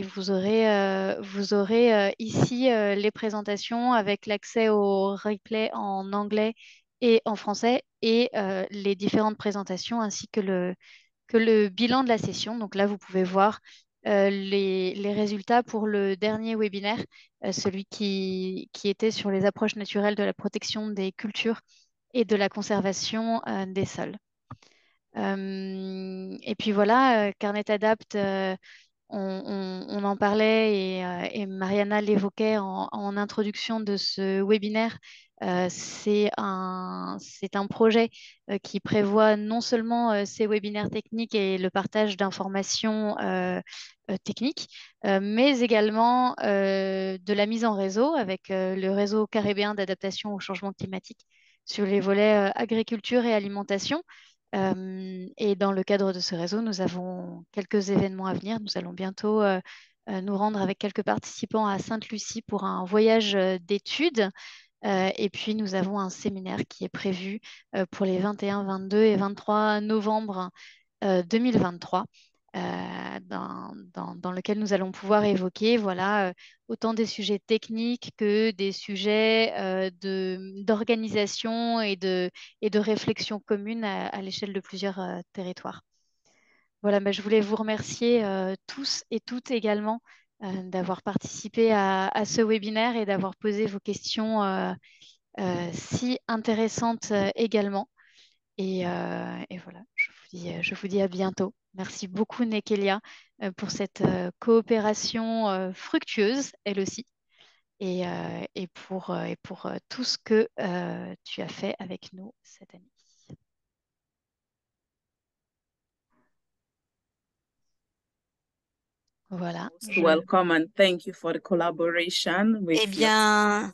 vous aurez ici les présentations avec l'accès au replay en anglais et en français et les différentes présentations ainsi que le bilan de la session. Donc là, vous pouvez voir les résultats pour le dernier webinaire, celui qui était sur les approches naturelles de la protection des cultures et de la conservation des sols. Et puis voilà, Carnet Adapt on en parlait et Mariana l'évoquait en introduction de ce webinaire. C'est un projet qui prévoit non seulement ces webinaires techniques et le partage d'informations techniques, mais également de la mise en réseau avec le réseau caribéen d'adaptation au changement climatique sur les volets agriculture et alimentation. Et dans le cadre de ce réseau, nous avons quelques événements à venir. Nous allons bientôt nous rendre avec quelques participants à Sainte-Lucie pour un voyage d'études. Et puis, nous avons un séminaire qui est prévu pour les 21, 22 et 23 novembre 2023, dans lequel nous allons pouvoir évoquer voilà, autant des sujets techniques que des sujets d'organisation et de réflexion commune à l'échelle de plusieurs territoires. Voilà, je voulais vous remercier tous et toutes également d'avoir participé à ce webinaire et d'avoir posé vos questions si intéressantes également. Et voilà, je vous dis à bientôt. Merci beaucoup, Nekelia, pour cette coopération fructueuse, elle aussi, et pour tout ce que tu as fait avec nous cette année. Voilà. Welcome and thank you for the collaboration with Eh bien,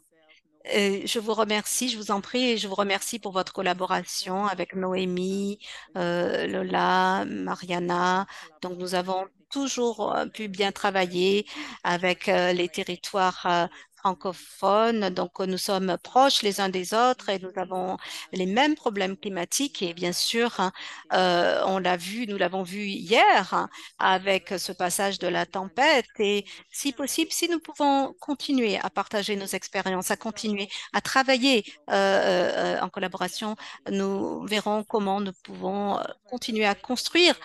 je vous remercie, je vous en prie, et je vous remercie pour votre collaboration avec Noémie, Lola, Mariana. Donc, nous avons toujours pu bien travailler avec les territoires francophones. Donc, nous sommes proches les uns des autres et nous avons les mêmes problèmes climatiques. Et bien sûr, on l'a vu, nous l'avons vu hier avec ce passage de la tempête. Et si possible, si nous pouvons continuer à partager nos expériences, à continuer à travailler en collaboration, nous verrons comment nous pouvons continuer à construire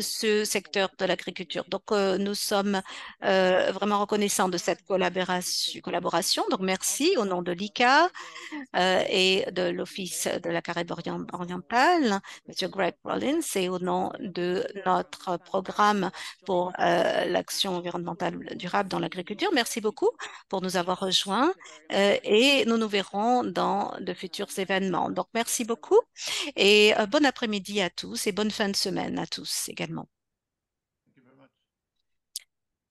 ce secteur de l'agriculture. Donc, nous sommes vraiment reconnaissants de cette collaboration. Donc, merci au nom de l'ICA et de l'Office de la Caraïbe orientale, M. Greg Rollins, et au nom de notre programme pour l'action environnementale durable dans l'agriculture. Merci beaucoup pour nous avoir rejoints et nous nous verrons dans de futurs événements. Donc, merci beaucoup et bon après-midi à tous et bonne fin de semaine à tous également.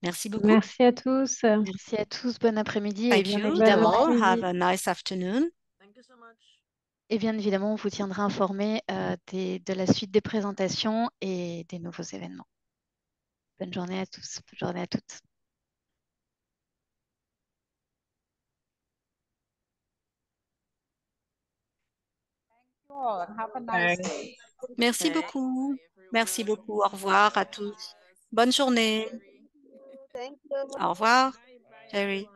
Merci beaucoup. Merci à tous. Merci à tous. Bon après-midi. Et Thank bien you évidemment, all. Have a nice afternoon. et bien évidemment, on vous tiendra informé de la suite des présentations et des nouveaux événements. Bonne journée à tous. Bonne journée à toutes. Have a nice day. Merci beaucoup. Merci beaucoup. Au revoir à tous. Bonne journée. Thank you. Au revoir, Jerry.